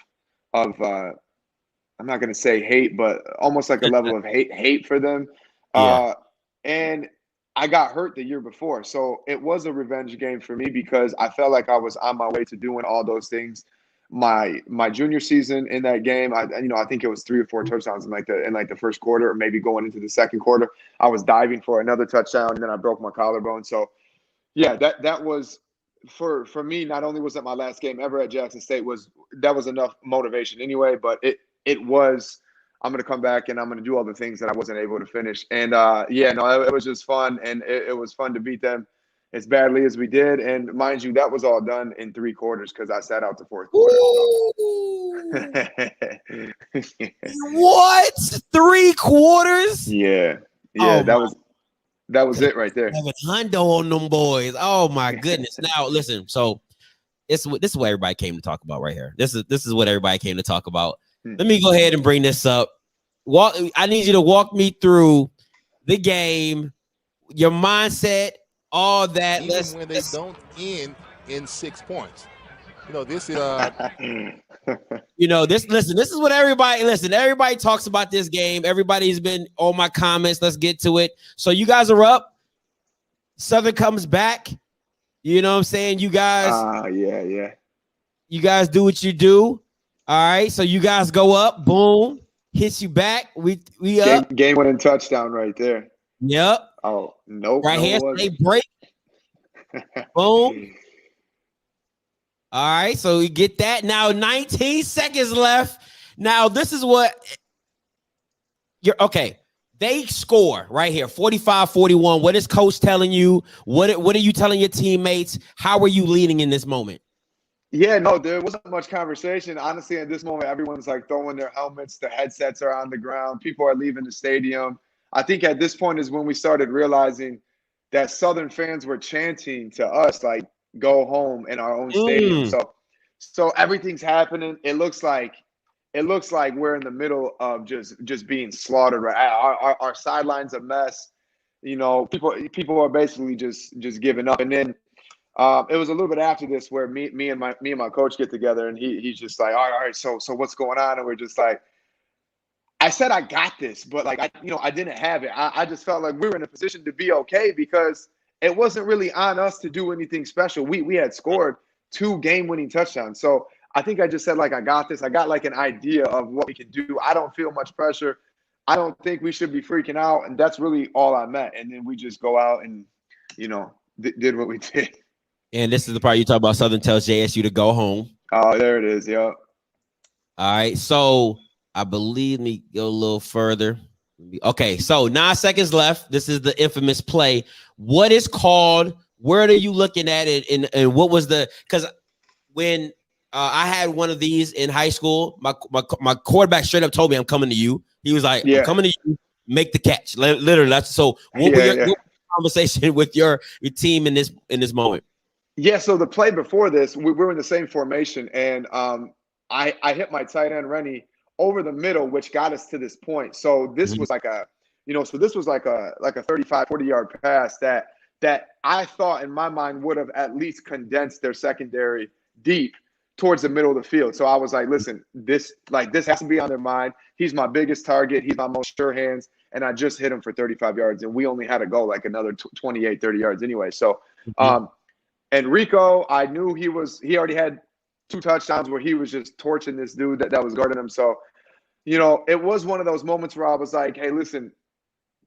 [SPEAKER 7] I'm not going to say hate, but almost like a level of hate for them.
[SPEAKER 6] Yeah.
[SPEAKER 7] And I got hurt the year before, so it was a revenge game for me because I felt like I was on my way to doing all those things. My junior season in that game, I think it was 3 or 4 touchdowns in the first quarter, or maybe going into the second quarter. I was diving for another touchdown, and then I broke my collarbone. So yeah, that was for me. Not only was that my last game ever at Jackson State, that was enough motivation anyway. But it was, I'm going to come back and I'm going to do all the things that I wasn't able to finish. And it was just fun, and it was fun to beat them as badly as we did. And mind you, that was all done in 3 quarters because I sat out the 4th quarter.
[SPEAKER 6] What? 3 quarters?
[SPEAKER 7] Yeah. That was it right there.
[SPEAKER 6] Have a hundo on them boys. Oh my goodness. Now listen, so this is what everybody came to talk about right here. This is what everybody came to talk about. Let me go ahead and bring this up. I need you to walk me through the game, your mindset, all that.
[SPEAKER 8] Even when they don't end in 6 points. This is
[SPEAKER 6] this is what everybody talks about this game. Everybody's been on my comments. Let's get to it. So you guys are up. Southern comes back. You know what I'm saying? You guys
[SPEAKER 7] yeah.
[SPEAKER 6] You guys do what you do. All right. So you guys go up, boom, hits you back. We up.
[SPEAKER 7] Game winning touchdown right there.
[SPEAKER 6] Yep.
[SPEAKER 7] Oh, nope.
[SPEAKER 6] Right here, they break. Boom. All right, so we get that. Now 19 seconds left. Now this is what you're okay. They score right here, 45-41. What is coach telling you? What are you telling your teammates? How are you leading in this moment?
[SPEAKER 7] Yeah, no, there wasn't much conversation. Honestly, at this moment, everyone's like throwing their helmets. The headsets are on the ground. People are leaving the stadium. I think at this point is when we started realizing that Southern fans were chanting to us, like, go home in our own stadium. So everything's happening. It looks like we're in the middle of just being slaughtered. Right, our sideline's a mess. People are basically just giving up. And then it was a little bit after this where me and my coach get together, and he's just like, all right, so what's going on? And we're just like, I said I got this, but like I didn't have it. I just felt like we were in a position to be okay because it wasn't really on us to do anything special. We had scored 2 game-winning touchdowns. So I think I just said, like, I got this. I got, like, an idea of what we can do. I don't feel much pressure. I don't think we should be freaking out. And that's really all I meant. And then we just go out and, did what we did.
[SPEAKER 6] And this is the part you talk about. Southern tells JSU to go home.
[SPEAKER 7] Oh, there it is. Yeah.
[SPEAKER 6] All right. So I believe me go a little further. Okay, so 9 seconds left. This is the infamous play. What is called? Where are you looking at it? And what was because when I had one of these in high school, my quarterback straight up told me, I'm coming to you. He was like, I'm coming to you, make the catch. Literally, that's so what was your conversation with your team in this moment?
[SPEAKER 7] Yeah, so the play before this, we were in the same formation, and I hit my tight end Rennie over the middle, which got us to this point. So this was like a 35, 40-yard pass that I thought in my mind would have at least condensed their secondary deep towards the middle of the field. So I was like, listen, this has to be on their mind. He's my biggest target. He's my most sure hands. And I just hit him for 35 yards. And we only had to go like another 28, 30 yards anyway. So and Rico, I knew he already had 2 touchdowns where he was just torching this dude that was guarding him. So, it was one of those moments where I was like, hey, listen,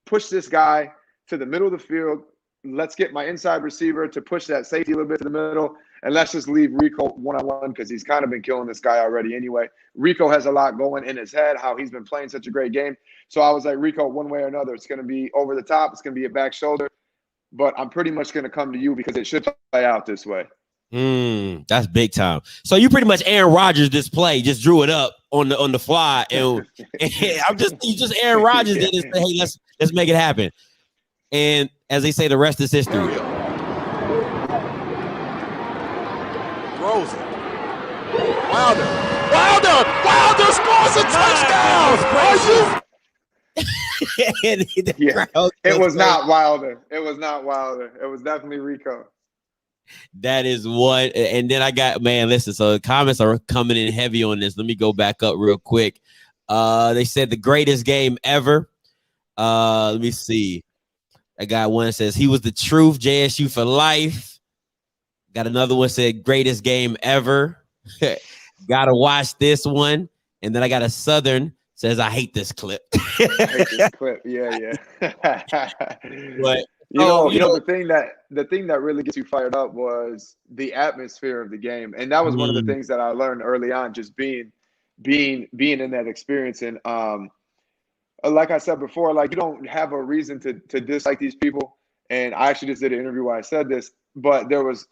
[SPEAKER 7] push this guy to the middle of the field. Let's get my inside receiver to push that safety a little bit to the middle. And let's just leave Rico one-on-one because he's kind of been killing this guy already anyway. Rico has a lot going in his head, how he's been playing such a great game. So I was like, Rico, one way or another, it's going to be over the top. It's going to be a back shoulder. But I'm pretty much going to come to you because it should play out this way.
[SPEAKER 6] That's big time. So you pretty much Aaron Rodgers this play, just drew it up on the fly, and you just Aaron Rodgers did it. Say, hey, let's make it happen. And as they say, the rest is history.
[SPEAKER 8] Throws it. Wilder scores a touchdown. Are you?
[SPEAKER 7] It was not Wilder. It was not Wilder. It was definitely Rico.
[SPEAKER 6] That is what. And then I got, man, listen, so the comments are coming in heavy on this. Let me go back up real quick. They said the greatest game ever. Let me see. I got one that says he was the truth, JSU for life. Got another one said greatest game ever. Gotta watch this one. And then I got a Southern says I hate this clip.
[SPEAKER 7] I hate this clip. Yeah.
[SPEAKER 6] But
[SPEAKER 7] you know, the thing that really gets you fired up was the atmosphere of the game. And that was one of the things that I learned early on, just being in that experience. And like I said before, like you don't have a reason to dislike these people. And I actually just did an interview where I said this, but there was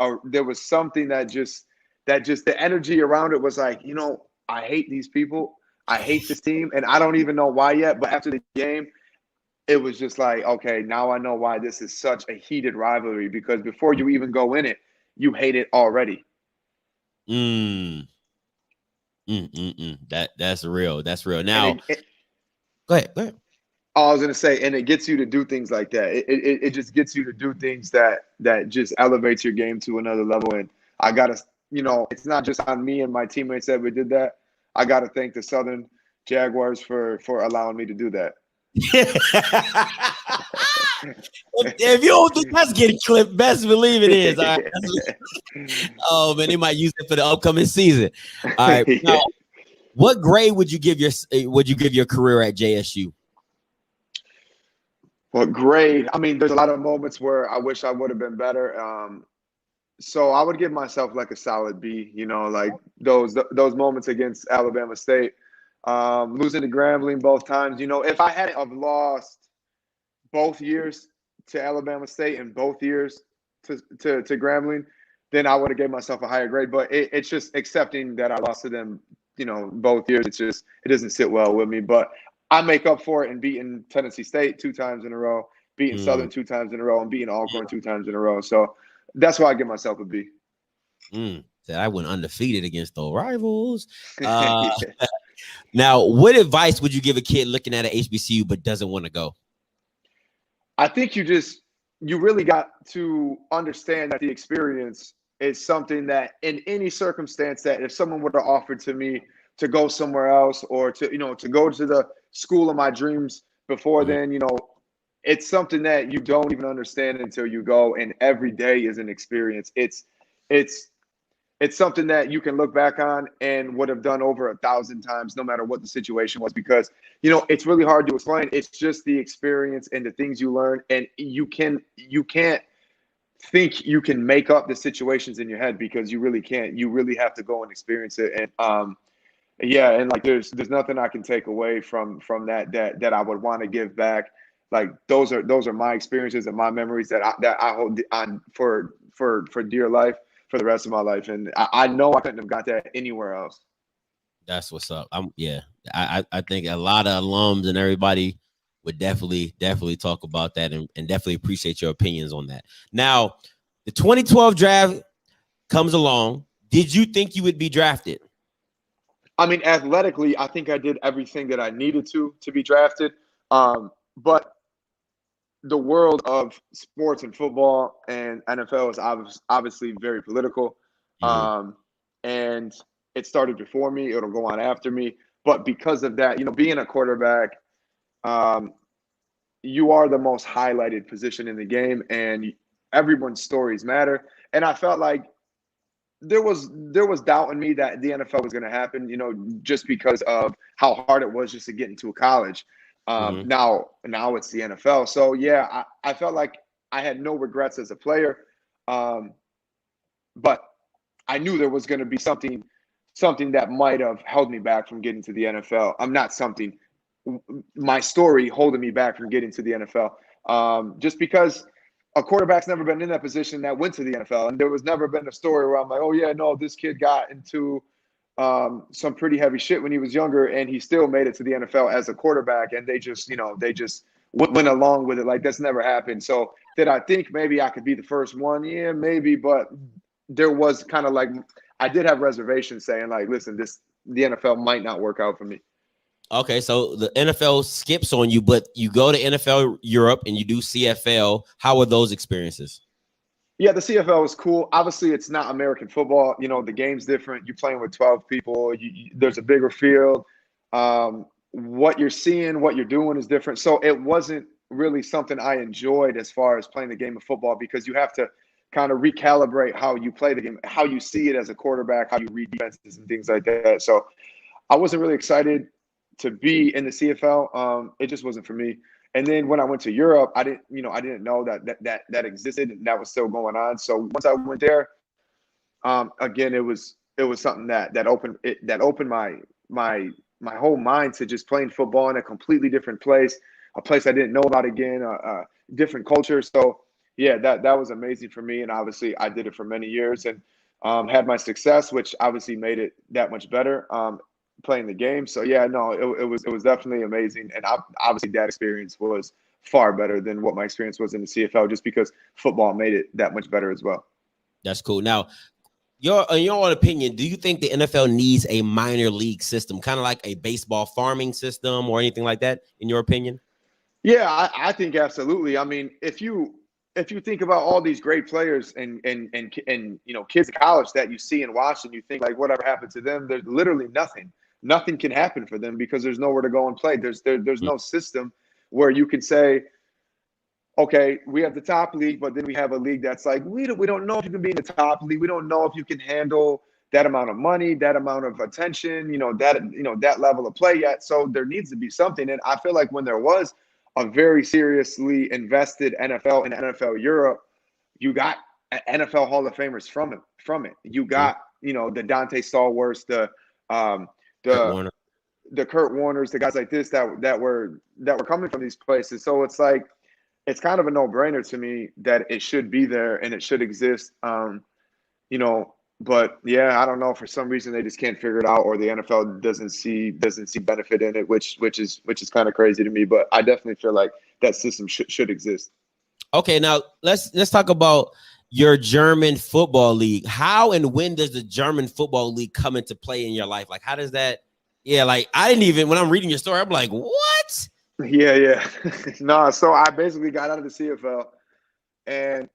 [SPEAKER 7] something that just the energy around it was like, you know, I hate these people. I hate this team. And I don't even know why yet. But after the game, it was just like, okay, now I know why this is such a heated rivalry, because before you even go in it, you hate it already.
[SPEAKER 6] That's real. That's real. Now, go ahead.
[SPEAKER 7] I was gonna say, and it gets you to do things like that. It just gets you to do things that just elevates your game to another level. And I gotta, you know, it's not just on me and my teammates that we did that. I gotta thank the Southern Jaguars for allowing me to do that.
[SPEAKER 6] If you don't think that's getting clipped, best believe it is. All right. Oh man, they might use it for the upcoming season. All right. Now, what grade would you give your career at JSU?
[SPEAKER 7] What grade? I mean, there's a lot of moments where I wish I would have been better. So I would give myself like a solid B. You know, like those moments against Alabama State. Losing to Grambling both times. You know, if I hadn't have lost both years to Alabama State and both years to Grambling, then I would have gave myself a higher grade. But it's just accepting that I lost to them, you know, both years. It doesn't sit well with me. But I make up for it in beating Tennessee State 2 times in a row, beating Southern 2 times in a row, and beating Alcorn 2 times in a row. So that's why I give myself a B.
[SPEAKER 6] That I went undefeated against the rivals. Now, what advice would you give a kid looking at an HBCU but doesn't want to go?
[SPEAKER 7] I think you really got to understand that the experience is something that in any circumstance that if someone would have offered to me to go somewhere else or to go to the school of my dreams before then, you know, it's something that you don't even understand until you go, and every day is an experience. It's something that you can look back on and would have done over 1,000 times, no matter what the situation was, because, you know, it's really hard to explain. It's just the experience and the things you learn, and you can't think you can make up the situations in your head, because you really can't. You really have to go and experience it. And and like there's nothing I can take away from that I would want to give back. Like those are my experiences and my memories that I hold on for dear life for the rest of my life. And I know I couldn't have got that anywhere else.
[SPEAKER 6] That's what's up. I think a lot of alums and everybody would definitely talk about that and definitely appreciate your opinions on that. Now, the 2012 draft comes along. Did you think you would be drafted?
[SPEAKER 7] I mean, athletically, I think I did everything that I needed to be drafted. But the world of sports and football and NFL is obviously very political. And it started before me. It'll go on after me. But because of that, you know, being a quarterback, you are the most highlighted position in the game, and everyone's stories matter. And I felt like there was doubt in me that the NFL was going to happen, you know, just because of how hard it was just to get into a college. Now it's the NFL. So I felt like I had no regrets as a player. But I knew there was going to be something that might have held me back from getting to the NFL. I'm not something, my story holding me back from getting to the NFL. Just because a quarterback's never been in that position that went to the NFL. And there was never been a story where I'm like, oh, yeah, no, this kid got into some pretty heavy shit when he was younger and he still made it to the NFL as a quarterback. And they just went along with it. Like, that's never happened. So did I think maybe I could be the first one? Yeah, maybe. But there was kind of like, I did have reservations saying like, listen, the NFL might not work out for me.
[SPEAKER 6] Okay, so the NFL skips on you, but you go to NFL Europe and you do CFL. How were those experiences?
[SPEAKER 7] Yeah, the CFL was cool. Obviously, it's not American football. You know, the game's different. You're playing with 12 people. There's a bigger field. What you're seeing, what you're doing is different. So it wasn't really something I enjoyed as far as playing the game of football, because you have to kind of recalibrate how you play the game, how you see it as a quarterback, how you read defenses and things like that. So I wasn't really excited to be in the CFL. It just wasn't for me. And then when I went to Europe, I didn't know that existed and that was still going on. So once I went there, again, it was something that opened my whole mind to just playing football in a completely different place, a place I didn't know about again, a different culture. So yeah, that was amazing for me. And obviously I did it for many years and had my success, which obviously made it that much better. Playing the game. So yeah, no, it was definitely amazing. And obviously that experience was far better than what my experience was in the CFL, just because football made it that much better as well.
[SPEAKER 6] That's cool. Now, in your own opinion, do you think the NFL needs a minor league system, kind of like a baseball farming system or anything like that, in your opinion?
[SPEAKER 7] Yeah, I think absolutely. I mean, if you think about all these great players and kids in college that you see and watch, and you think like whatever happened to them, there's literally nothing. Nothing can happen for them because there's nowhere to go and play. There's no system where you can say, okay, we have the top league, but then we have a league that's like, we don't know if you can be in the top league. We don't know if you can handle that amount of money, that amount of attention, that level of play yet. So there needs to be something. And I feel like when there was a very seriously invested NFL and NFL Europe, you got NFL Hall of Famers from it. You got, the Dante Stallworths, the Kurt Warners, the guys like this that were coming from these places. So it's like, it's kind of a no-brainer to me that it should be there and it should exist. But yeah, I don't know, for some reason they just can't figure it out, or the NFL doesn't see benefit in it, which is kind of crazy to me. But I definitely feel like that system should exist. Okay,
[SPEAKER 6] now let's talk about your German football league. How and when does the German football league come into play in your life? Like, how does that? Yeah, like I didn't even, when I'm reading your story, I'm like, what?
[SPEAKER 7] Yeah. No, so I basically got out of the CFL, and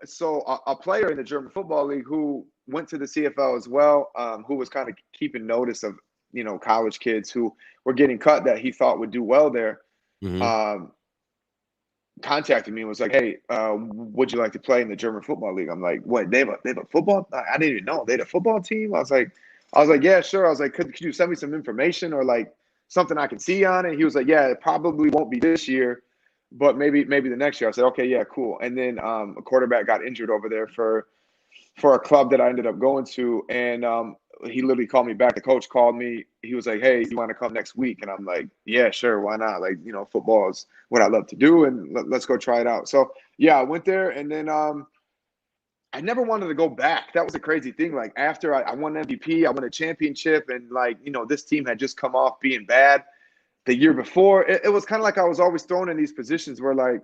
[SPEAKER 7] so a player in the German football league who went to the CFL as well, who was kind of keeping notice of, college kids who were getting cut that he thought would do well there. Mm-hmm. Contacted me and was like, hey, would you like to play in the German football league? I'm like, what, they have a football? I didn't even know they had a football team. I was like, yeah, sure. I was like, could you send me some information or like something I can see on it? He was like, yeah, it probably won't be this year, but maybe the next year. I said, okay, yeah, cool. And then a quarterback got injured over there for a club that I ended up going to, and he literally called me back. The coach called me. He was like, hey, you want to come next week? And I'm like, yeah, sure, why not? Like, football is what I love to do, and let's go try it out. So yeah, I went there, and then I never wanted to go back. That was a crazy thing. Like, after I won MVP, I won a championship, and like, this team had just come off being bad the year before. It was kind of like I was always thrown in these positions where, like,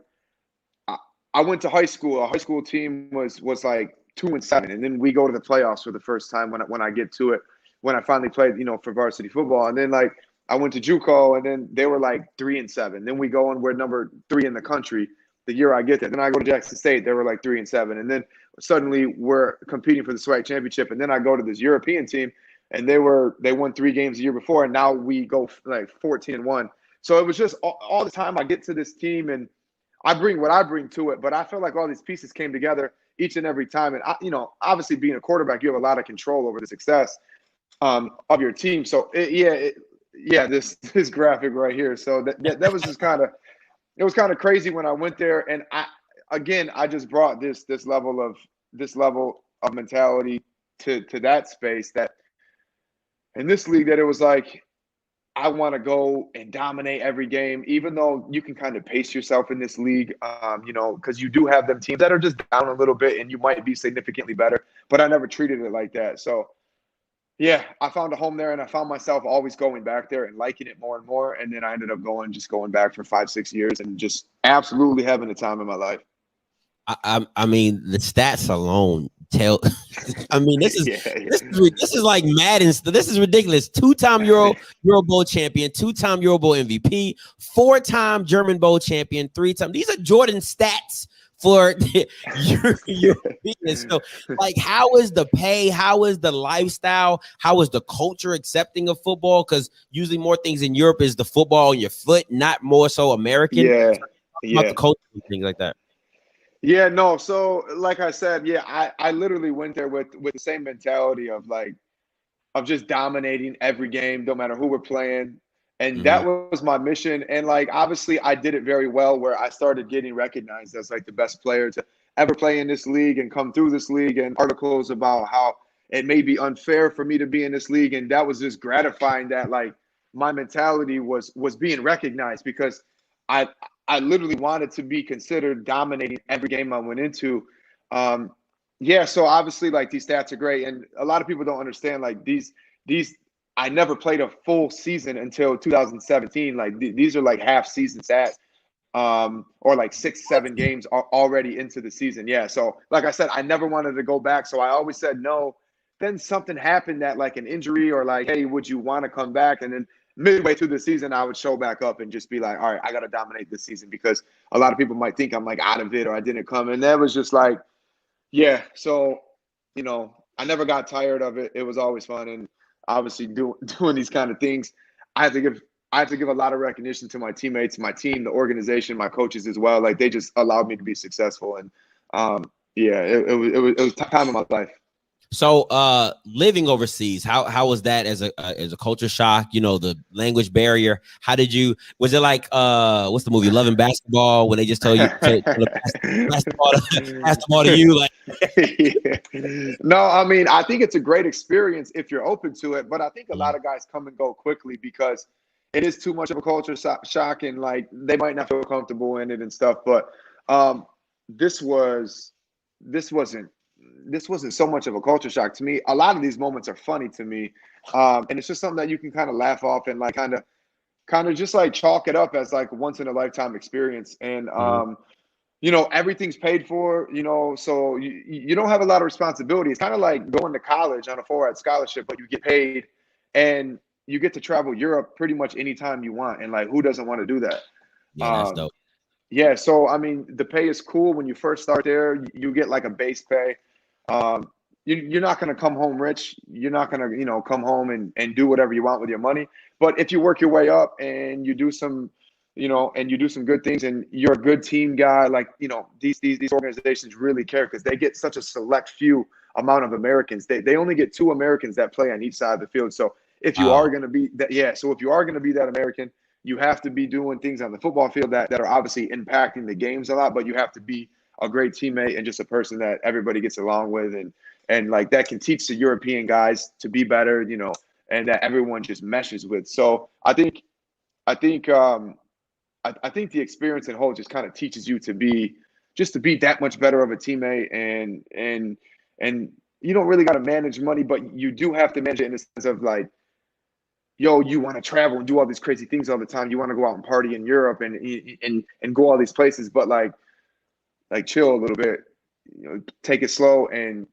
[SPEAKER 7] I went to high school. A high school team was like 2-7, and then we go to the playoffs for the first time when I get to it, when I finally played, for varsity football. And then like I went to JUCO, and then they were like 3-7. Then we go and we're number 3 in the country the year I get there. Then I go to Jackson State, they were like 3-7, and then suddenly we're competing for the Swac championship. And then I go to this European team, and they won 3 games the year before, and now we go like 14-1. So it was just all the time I get to this team, and I bring what I bring to it, but I feel like all these pieces came together each and every time. And obviously being a quarterback, you have a lot of control over the success of your team. So this graphic right here. So that was just it was kind of crazy when I went there. And I just brought this level of mentality to that space that in this league that it was like I want to go and dominate every game, even though you can kind of pace yourself in this league, because you do have them teams that are just down a little bit and you might be significantly better. But I never treated it like that. So, yeah, I found a home there and I found myself always going back there and liking it more and more. And then I ended up going back for 5-6 years and just absolutely having the time of my life.
[SPEAKER 6] I mean, the stats alone tell. I mean, this is like Madden. This is ridiculous. 2-time Euro Bowl champion, 2-time Euro Bowl MVP, 4-time German Bowl champion, 3-time. These are Jordan stats for Europeans. So, like, how is the pay? How is the lifestyle? How is the culture accepting of football? Because usually more things in Europe is the football on your foot, not more so American.
[SPEAKER 7] Yeah,
[SPEAKER 6] about the culture and things like that.
[SPEAKER 7] Yeah, no. So, like I said, yeah, I literally went there with the same mentality of just dominating every game, no matter who we're playing. And that was my mission. And like, obviously I did it very well where I started getting recognized as like the best player to ever play in this league and come through this league, and articles about how it may be unfair for me to be in this league. And that was just gratifying that like my mentality was being recognized, because I literally wanted to be considered dominating every game I went into. Yeah, so obviously like these stats are great. And a lot of people don't understand like these I never played a full season until 2017. Like these are like half season stats, or like 6-7 games already into the season. Yeah. So like I said, I never wanted to go back. So I always said no. Then something happened, that like an injury or like, hey, would you want to come back? And then midway through the season, I would show back up and just be like, all right, I got to dominate this season, because a lot of people might think I'm like out of it or I didn't come. And that was just like, yeah. So, I never got tired of it. It was always fun. And obviously doing these kind of things, I have to give a lot of recognition to my teammates, my team, the organization, my coaches as well. Like they just allowed me to be successful. And yeah, it was a time of my life.
[SPEAKER 6] So living overseas, how was that as a culture shock? The language barrier. How did you, was it like what's the movie, Loving Basketball, when they just tell you to pass the ball to you? Like
[SPEAKER 7] yeah. No, I mean, I think it's a great experience if you're open to it, but I think a lot of guys come and go quickly because it is too much of a culture shock, and like they might not feel comfortable in it and stuff. But this wasn't so much of a culture shock to me. A lot of these moments are funny to me. And it's just something that you can kind of laugh off and like kind of just like chalk it up as like once in a lifetime experience. And, everything's paid for, so you don't have a lot of responsibility. It's kind of like going to college on a 4-year scholarship, but you get paid and you get to travel Europe pretty much anytime you want. And like, who doesn't want to do that?
[SPEAKER 6] Yeah, that's dope.
[SPEAKER 7] Yeah, so I mean, the pay is cool when you first start there. You get like a base pay. You're not going to come home rich. You're not going to, come home and do whatever you want with your money. But if you work your way up and you do some, and you do some good things and you're a good team guy, like, these organizations really care because they get such a select few amount of Americans. They only get 2 Americans that play on each side of the field. So if you are going to be that, so if you are going to be that American, you have to be doing things on the football field that are obviously impacting the games a lot, but you have to be a great teammate and just a person that everybody gets along with, and like that can teach the European guys to be better, and that everyone just meshes with. So I think the experience in whole just kind of teaches you to be that much better of a teammate, and you don't really got to manage money, but you do have to manage it in the sense of like, yo, you want to travel and do all these crazy things all the time. You want to go out and party in Europe and go all these places, but like chill a little bit, take it slow and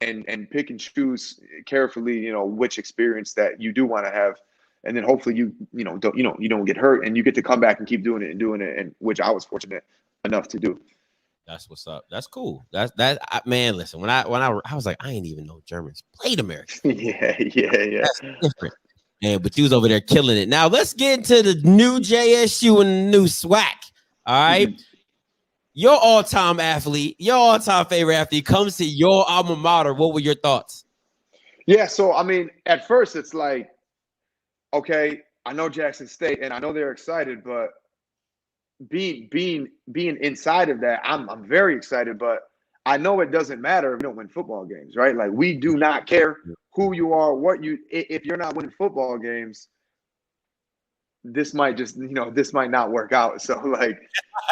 [SPEAKER 7] pick and choose carefully, which experience that you do want to have. And then hopefully you don't get hurt and you get to come back and keep doing it, and which I was fortunate enough to do.
[SPEAKER 6] That's what's up. That's cool. Man, listen, when I was like, I ain't even know Germans played American.
[SPEAKER 7] Yeah.
[SPEAKER 6] That's different. But you was over there killing it. Now let's get into the new JSU and the new Swac. All right. Mm-hmm. Your all-time athlete, your all-time favorite athlete comes to your alma mater. What were your thoughts?
[SPEAKER 7] Yeah, so I mean, at first it's like, okay, I know Jackson State and I know they're excited, but being inside of that, I'm very excited, but I know it doesn't matter if you don't win football games, right? Like, we do not care who you are, if you're not winning football games, this might just, this might not work out. So like,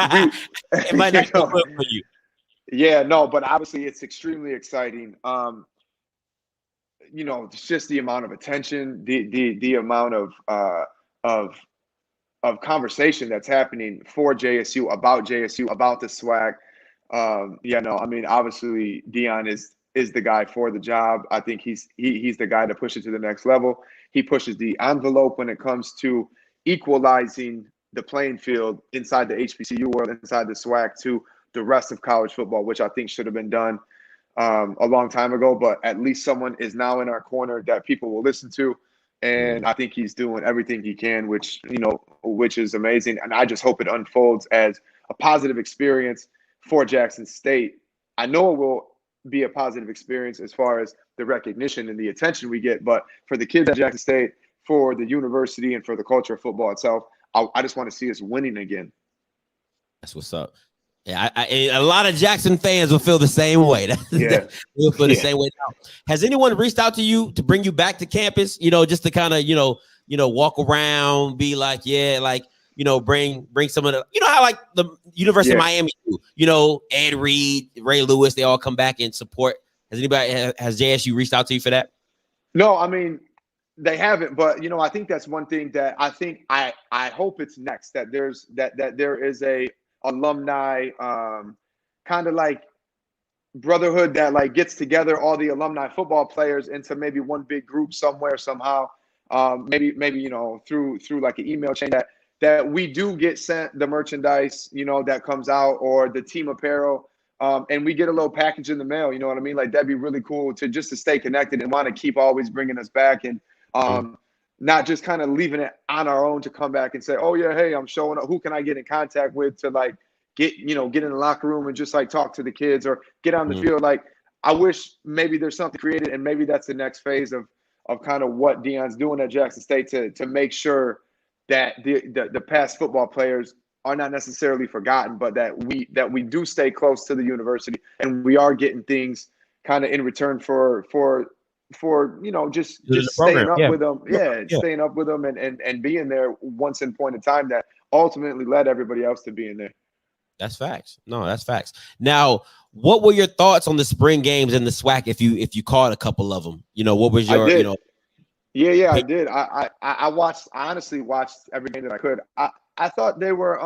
[SPEAKER 6] it might not go good for you.
[SPEAKER 7] Yeah, no, but obviously it's extremely exciting. It's just the amount of attention, the amount of conversation that's happening for JSU, about the SWAC. I mean, obviously Deion is the guy for the job. I think he's the guy to push it to the next level. He pushes the envelope when it comes to equalizing the playing field inside the HBCU world, inside the SWAC, to the rest of college football, which I think should have been done a long time ago. But at least someone is now in our corner that people will listen to. And I think he's doing everything he can, which is amazing. And I just hope it unfolds as a positive experience for Jackson State. I know it will be a positive experience as far as the recognition and the attention we get, but for the kids at Jackson State, for the university, and for the culture of football itself, I just want to see us winning again.
[SPEAKER 6] That's what's up. Yeah, a lot of Jackson fans will feel the same way. We'll feel the same way. Now, has anyone reached out to you to bring you back to campus? Just to kind of walk around, be like, bring some of the, how like the University of Miami do. Ed Reed, Ray Lewis, they all come back and support. Has JSU reached out to you for that?
[SPEAKER 7] No, I mean, they haven't, but I think that's one thing that I hope it's next, that there is a alumni kind of like brotherhood that like gets together all the alumni football players into maybe one big group somewhere, somehow. Maybe through like an email chain that we do get sent the merchandise, that comes out, or the team apparel, and we get a little package in the mail. You know what I mean? Like, that'd be really cool to stay connected and want to keep always bringing us back, and not just kind of leaving it on our own to come back and say, oh yeah, hey, I'm showing up. Who can I get in contact with to like get in the locker room and just like talk to the kids or get on the field? Like, I wish maybe there's something created, and maybe that's the next phase of kind of what Deion's doing at Jackson State to make sure that the past football players are not necessarily forgotten, but that we do stay close to the university, and we are getting things kind of in return for just staying up with them. Staying up with them and being there once in point in time that ultimately led everybody else to being there.
[SPEAKER 6] That's facts. No, that's facts. Now, what were your thoughts on the spring games in the SWAC? If you caught a couple of them, what was your,
[SPEAKER 7] I did. I honestly watched every game that I could. I thought they were,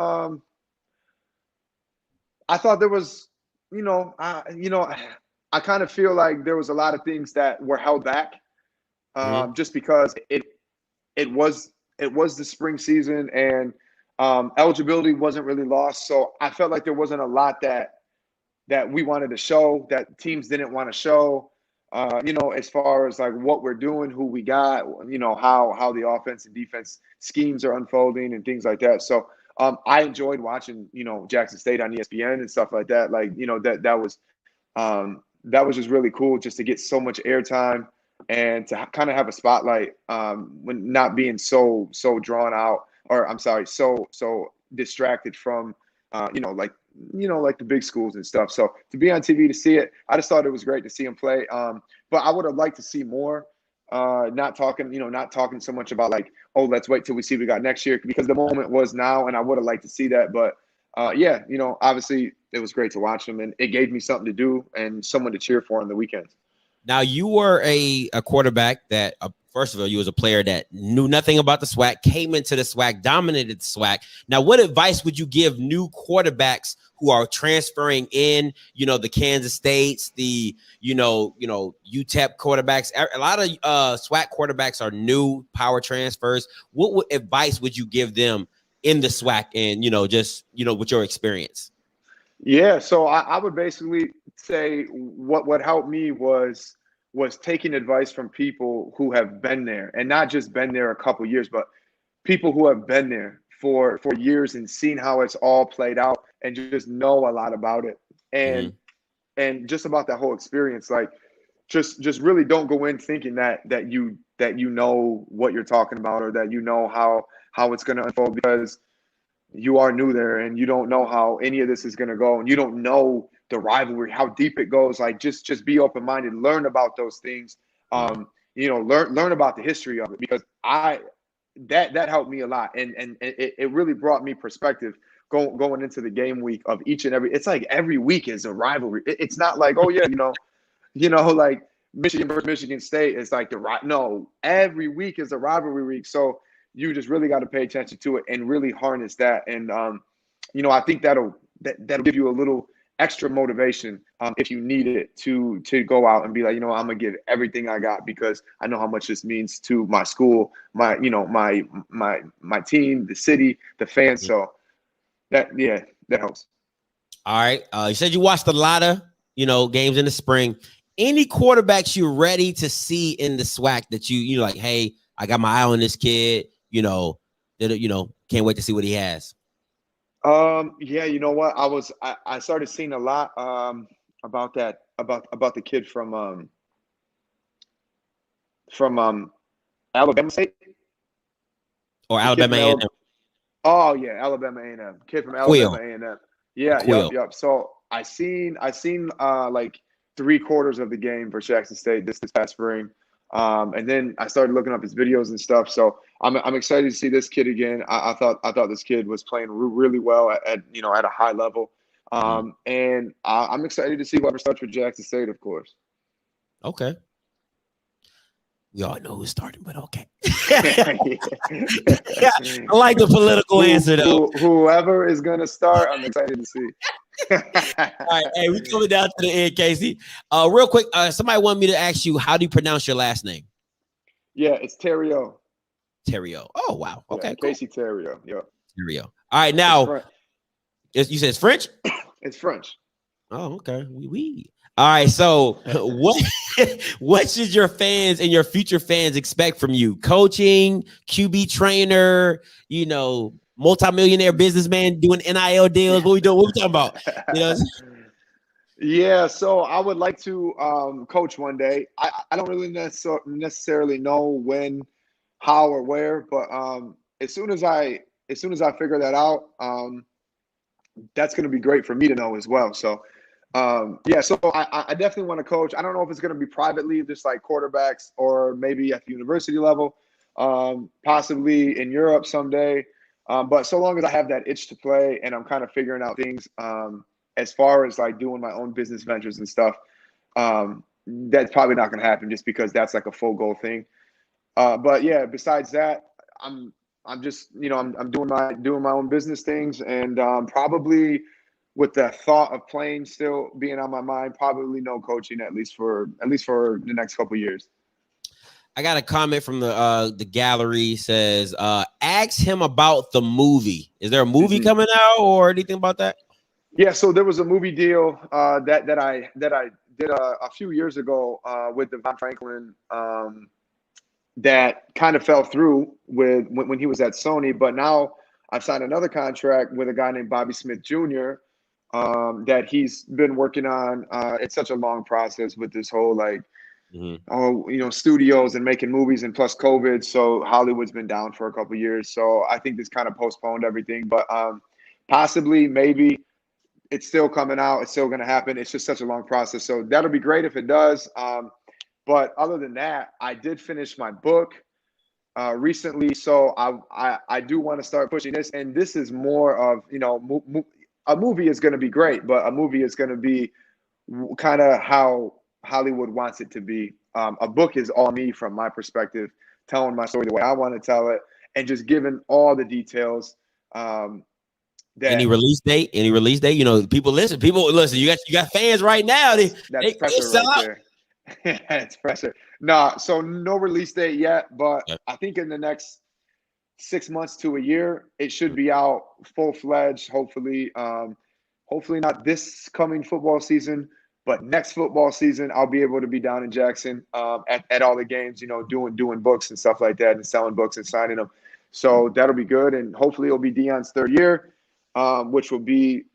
[SPEAKER 7] I thought there was, I kind of feel like there was a lot of things that were held back, just because it was the spring season, and eligibility wasn't really lost. So I felt like there wasn't a lot that we wanted to show, that teams didn't want to show, as far as like what we're doing, who we got, how the offense and defense schemes are unfolding and things like that. So I enjoyed watching, Jackson State on ESPN and stuff like that. Like, that was just really cool, just to get so much airtime and to kind of have a spotlight, when not being so drawn out, or I'm sorry, so distracted from, like the big schools and stuff. So to be on TV, to see it, I just thought it was great to see him play. But I would have liked to see more, not talking so much about like, oh, let's wait till we see what we got next year, because the moment was now, and I would have liked to see that. But obviously it was great to watch them, and it gave me something to do and someone to cheer for on the weekends.
[SPEAKER 6] Now, you were a quarterback that, first of all, you was a player that knew nothing about the SWAC, came into the SWAC, dominated the SWAC. Now, what advice would you give new quarterbacks who are transferring in, the Kansas States, the, UTEP quarterbacks? A lot of SWAC quarterbacks are new power transfers. What advice would you give them in the SWAC, and, with your experience?
[SPEAKER 7] Yeah, so I would basically say what helped me was taking advice from people who have been there, and not just been there a couple years, but people who have been there for years and seen how it's all played out, and just know a lot about it, and just about that whole experience. Like, just really don't go in thinking that you know what you're talking about, or that how it's going to unfold, because you are new there and you don't know how any of this is going to go, and you don't know the rivalry, how deep it goes. Like just be open-minded, learn about those things. Learn about the history of it, because that helped me a lot, and it really brought me perspective going into the game week of each and every. It's like every week is a rivalry. It's not like, oh yeah, like Michigan versus Michigan State. It's like no, every week is a rivalry week. So you just really got to pay attention to it and really harness that. And I think that'll give you a little extra motivation if you need it to go out and be like, I'm gonna give everything I got, because I know how much this means to my school, my team, the city, the fans. So that helps.
[SPEAKER 6] All right. You said you watched a lot of games in the spring. Any quarterbacks you're ready to see in the SWAC that you like, hey, I got my eye on this kid, can't wait to see what he has?
[SPEAKER 7] Yeah, you know what? I started seeing a lot about the kid from Alabama State
[SPEAKER 6] or Alabama A&M.
[SPEAKER 7] Oh yeah, Alabama A&M. Kid from Alabama A&M. Yeah, yep. So I seen like 3/4 of the game for Jackson State this past spring. And then I started looking up his videos and stuff. So I'm excited to see this kid again. I thought this kid was playing really well at a high level. And I'm excited to see whoever starts for Jackson State, of course.
[SPEAKER 6] Okay. We all know who's starting, but okay.
[SPEAKER 7] Yeah,
[SPEAKER 6] I like the political answer though.
[SPEAKER 7] Whoever is gonna start, I'm excited to see.
[SPEAKER 6] All right, hey, we coming down to the end, Casey. Real quick, somebody wanted me to ask you, how do you pronounce your last name?
[SPEAKER 7] Yeah, it's Therriault.
[SPEAKER 6] Therriault. Oh wow. Okay, cool.
[SPEAKER 7] Casey Therriault. Yeah.
[SPEAKER 6] Therriault. All right, now you said it's French?
[SPEAKER 7] It's French.
[SPEAKER 6] Oh, okay. Oui. All right, so what should your fans and your future fans expect from you? Coaching, QB trainer, multimillionaire businessman doing NIL deals. What we doing? What we talking about?
[SPEAKER 7] Yeah, so I would like to coach one day. I don't really necessarily know when, how, or where, but as soon as I figure that out, that's going to be great for me to know as well. So so I definitely want to coach. I don't know if it's going to be privately, just like quarterbacks, or maybe at the university level, possibly in Europe someday. But so long as I have that itch to play and I'm kind of figuring out things as far as like doing my own business ventures and stuff, that's probably not going to happen, just because that's like a full goal thing. But yeah, besides that, I'm just, I'm doing my own business things, and probably with the thought of playing still being on my mind, probably no coaching at least for the next couple of years.
[SPEAKER 6] I got a comment from the gallery. Says, ask him about the movie. Is there a movie coming out or anything about that?
[SPEAKER 7] Yeah, so there was a movie deal that I did a few years ago with Devon Franklin that kind of fell through when he was at Sony. But now I've signed another contract with a guy named Bobby Smith Jr. That he's been working on. It's such a long process with this whole studios and making movies, and plus COVID. So Hollywood's been down for a couple of years. So I think this kind of postponed everything, but possibly, maybe it's still coming out. It's still going to happen. It's just such a long process. So that'll be great if it does. But other than that, I did finish my book recently. So I do want to start pushing this. And this is more of, a movie is going to be great, but a movie is going to be kind of how Hollywood wants it to be. A book is all me from my perspective, telling my story the way I want to tell it, and just giving all the details.
[SPEAKER 6] Any release date? People listen. You got fans right now.
[SPEAKER 7] That's pressure right there. It's pressure. No, so no release date yet, but I think in the next 6 months to a year, it should be out full-fledged. Hopefully not this coming football season, but next football season, I'll be able to be down in Jackson at all the games, doing books and stuff like that, and selling books and signing them. So that'll be good, and hopefully it'll be Deion's 3rd year, which will be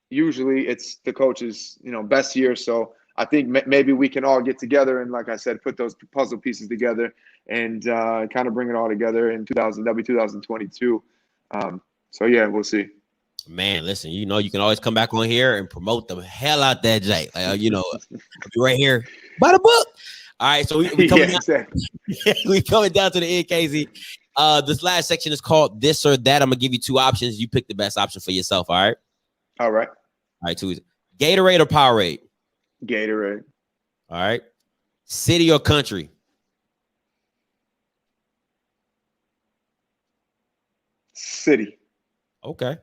[SPEAKER 7] usually it's the coach's best year. So I think maybe we can all get together and, like I said, put those puzzle pieces together and kind of bring it all together in 2022. So yeah, we'll see.
[SPEAKER 6] Man, listen, you know, you can always come back on here and promote the hell out that Jay. You know, I'll be right here by the book. All right, so we coming down,
[SPEAKER 7] exactly.
[SPEAKER 6] we coming down to the end, Casey. This last section is called This or That. I'm gonna give you two options. You pick the best option for yourself. All right.
[SPEAKER 7] All right.
[SPEAKER 6] All right. Two. Gatorade or Powerade?
[SPEAKER 7] Gatorade.
[SPEAKER 6] All right. City or country?
[SPEAKER 7] City.
[SPEAKER 6] Okay.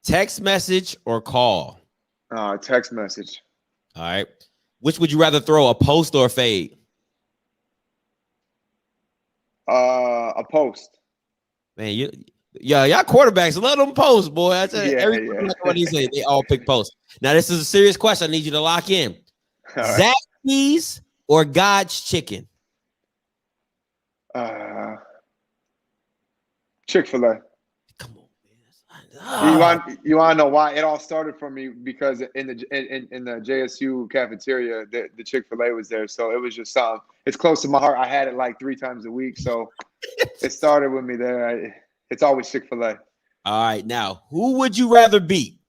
[SPEAKER 6] Text message or call?
[SPEAKER 7] Text message.
[SPEAKER 6] All right. Which would you rather throw, a post or a fade?
[SPEAKER 7] A post.
[SPEAKER 6] Man, y'all quarterbacks love them posts, boy. I tell you, they all pick posts. Now, this is a serious question. I need you to lock in.
[SPEAKER 7] Right.
[SPEAKER 6] Zaxby's or God's Chicken?
[SPEAKER 7] Chick-fil-A.
[SPEAKER 6] Come on, man.
[SPEAKER 7] You want to know why? It all started for me because in the JSU cafeteria, the Chick-fil-A was there, so it was just something. It's close to my heart. I had it like 3 times a week, so it started with me there. It's always Chick-fil-A.
[SPEAKER 6] All right, now who would you rather beat,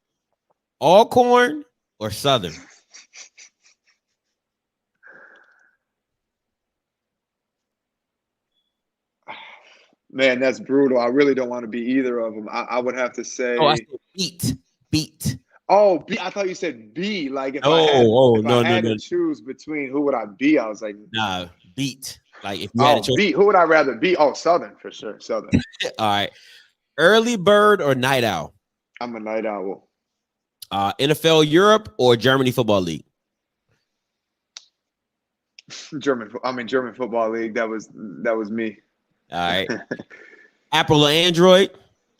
[SPEAKER 6] Alcorn or Southern?
[SPEAKER 7] Man, that's brutal. I really don't want to be either of them. I would have to say.
[SPEAKER 6] Oh, I said beat.
[SPEAKER 7] Oh, B. I thought you said B. Like if I had to choose between who would I be, I was like,
[SPEAKER 6] nah, beat. Like if you had to choose.
[SPEAKER 7] beat. Who would I rather be? Oh, Southern for sure. Southern.
[SPEAKER 6] All right. Early bird or night owl?
[SPEAKER 7] I'm a night owl.
[SPEAKER 6] NFL Europe or Germany Football League?
[SPEAKER 7] German Football League. That was me.
[SPEAKER 6] All right. Apple or Android?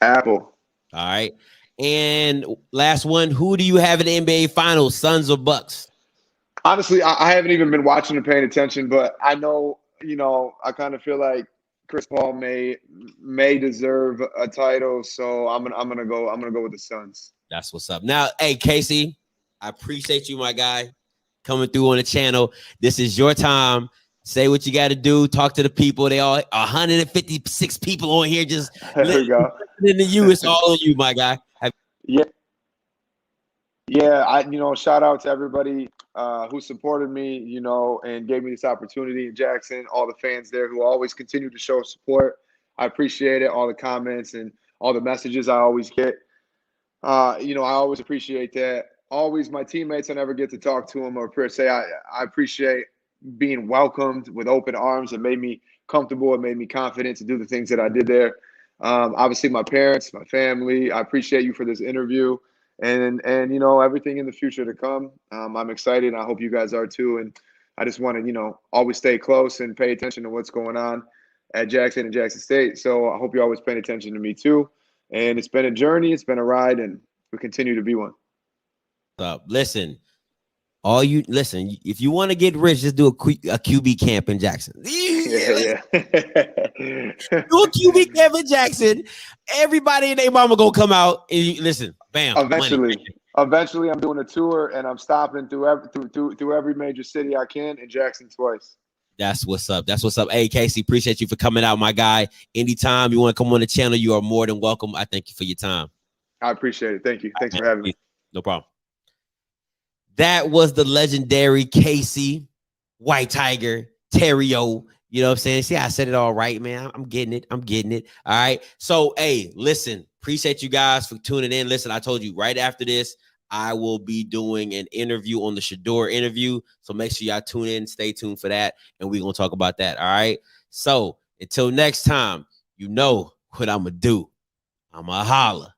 [SPEAKER 7] Apple.
[SPEAKER 6] All right. And last one, who do you have in the NBA Finals, Suns or Bucks?
[SPEAKER 7] Honestly, I haven't even been watching or paying attention, but I know, I kind of feel like Chris Paul may deserve a title, so I'm gonna go with the Suns.
[SPEAKER 6] That's what's up. Now, hey Casey, I appreciate you, my guy, coming through on the channel. This is your time. Say what you got to do. Talk to the people. They all 156 people on here. Just
[SPEAKER 7] there we go.
[SPEAKER 6] In the you, it's all on you, my guy.
[SPEAKER 7] Yeah. Shout out to everybody who supported me, and gave me this opportunity in Jackson. All the fans there who always continue to show support. I appreciate it. All the comments and all the messages I always get. I always appreciate that. Always my teammates, I never get to talk to them or per se. I appreciate being welcomed with open arms. It made me comfortable. It made me confident to do the things that I did there. Obviously, my parents, my family, I appreciate you for this interview and everything in the future to come. I'm excited. I hope you guys are too. And I just want to, always stay close and pay attention to what's going on at Jackson and Jackson State. So I hope you're always paying attention to me too. And it's been a journey. It's been a ride, and we continue to be one.
[SPEAKER 6] Listen, if you want to get rich, just do a QB camp in Jackson.
[SPEAKER 7] Yeah.
[SPEAKER 6] Do a QB camp in Jackson. Everybody and their mama gonna come out and listen. Bam.
[SPEAKER 7] Eventually, I'm doing a tour and I'm stopping through every major city I can, and Jackson twice.
[SPEAKER 6] That's what's up. Hey, Casey, appreciate you for coming out, my guy. Anytime you want to come on the channel, you are more than welcome. I thank you for your time.
[SPEAKER 7] I appreciate it. Thank you. Thanks for having me.
[SPEAKER 6] No problem. That was the legendary Casey White Tiger Therriault. You know what I'm saying? See, I said it all right, man. I'm getting it. All right. So, hey, listen, appreciate you guys for tuning in. Listen, I told you right after this, I will be doing an interview on the Shador interview. So make sure y'all tune in, stay tuned for that. And we're going to talk about that. All right. So until next time, you know what I'm going to do. I'm going to holla.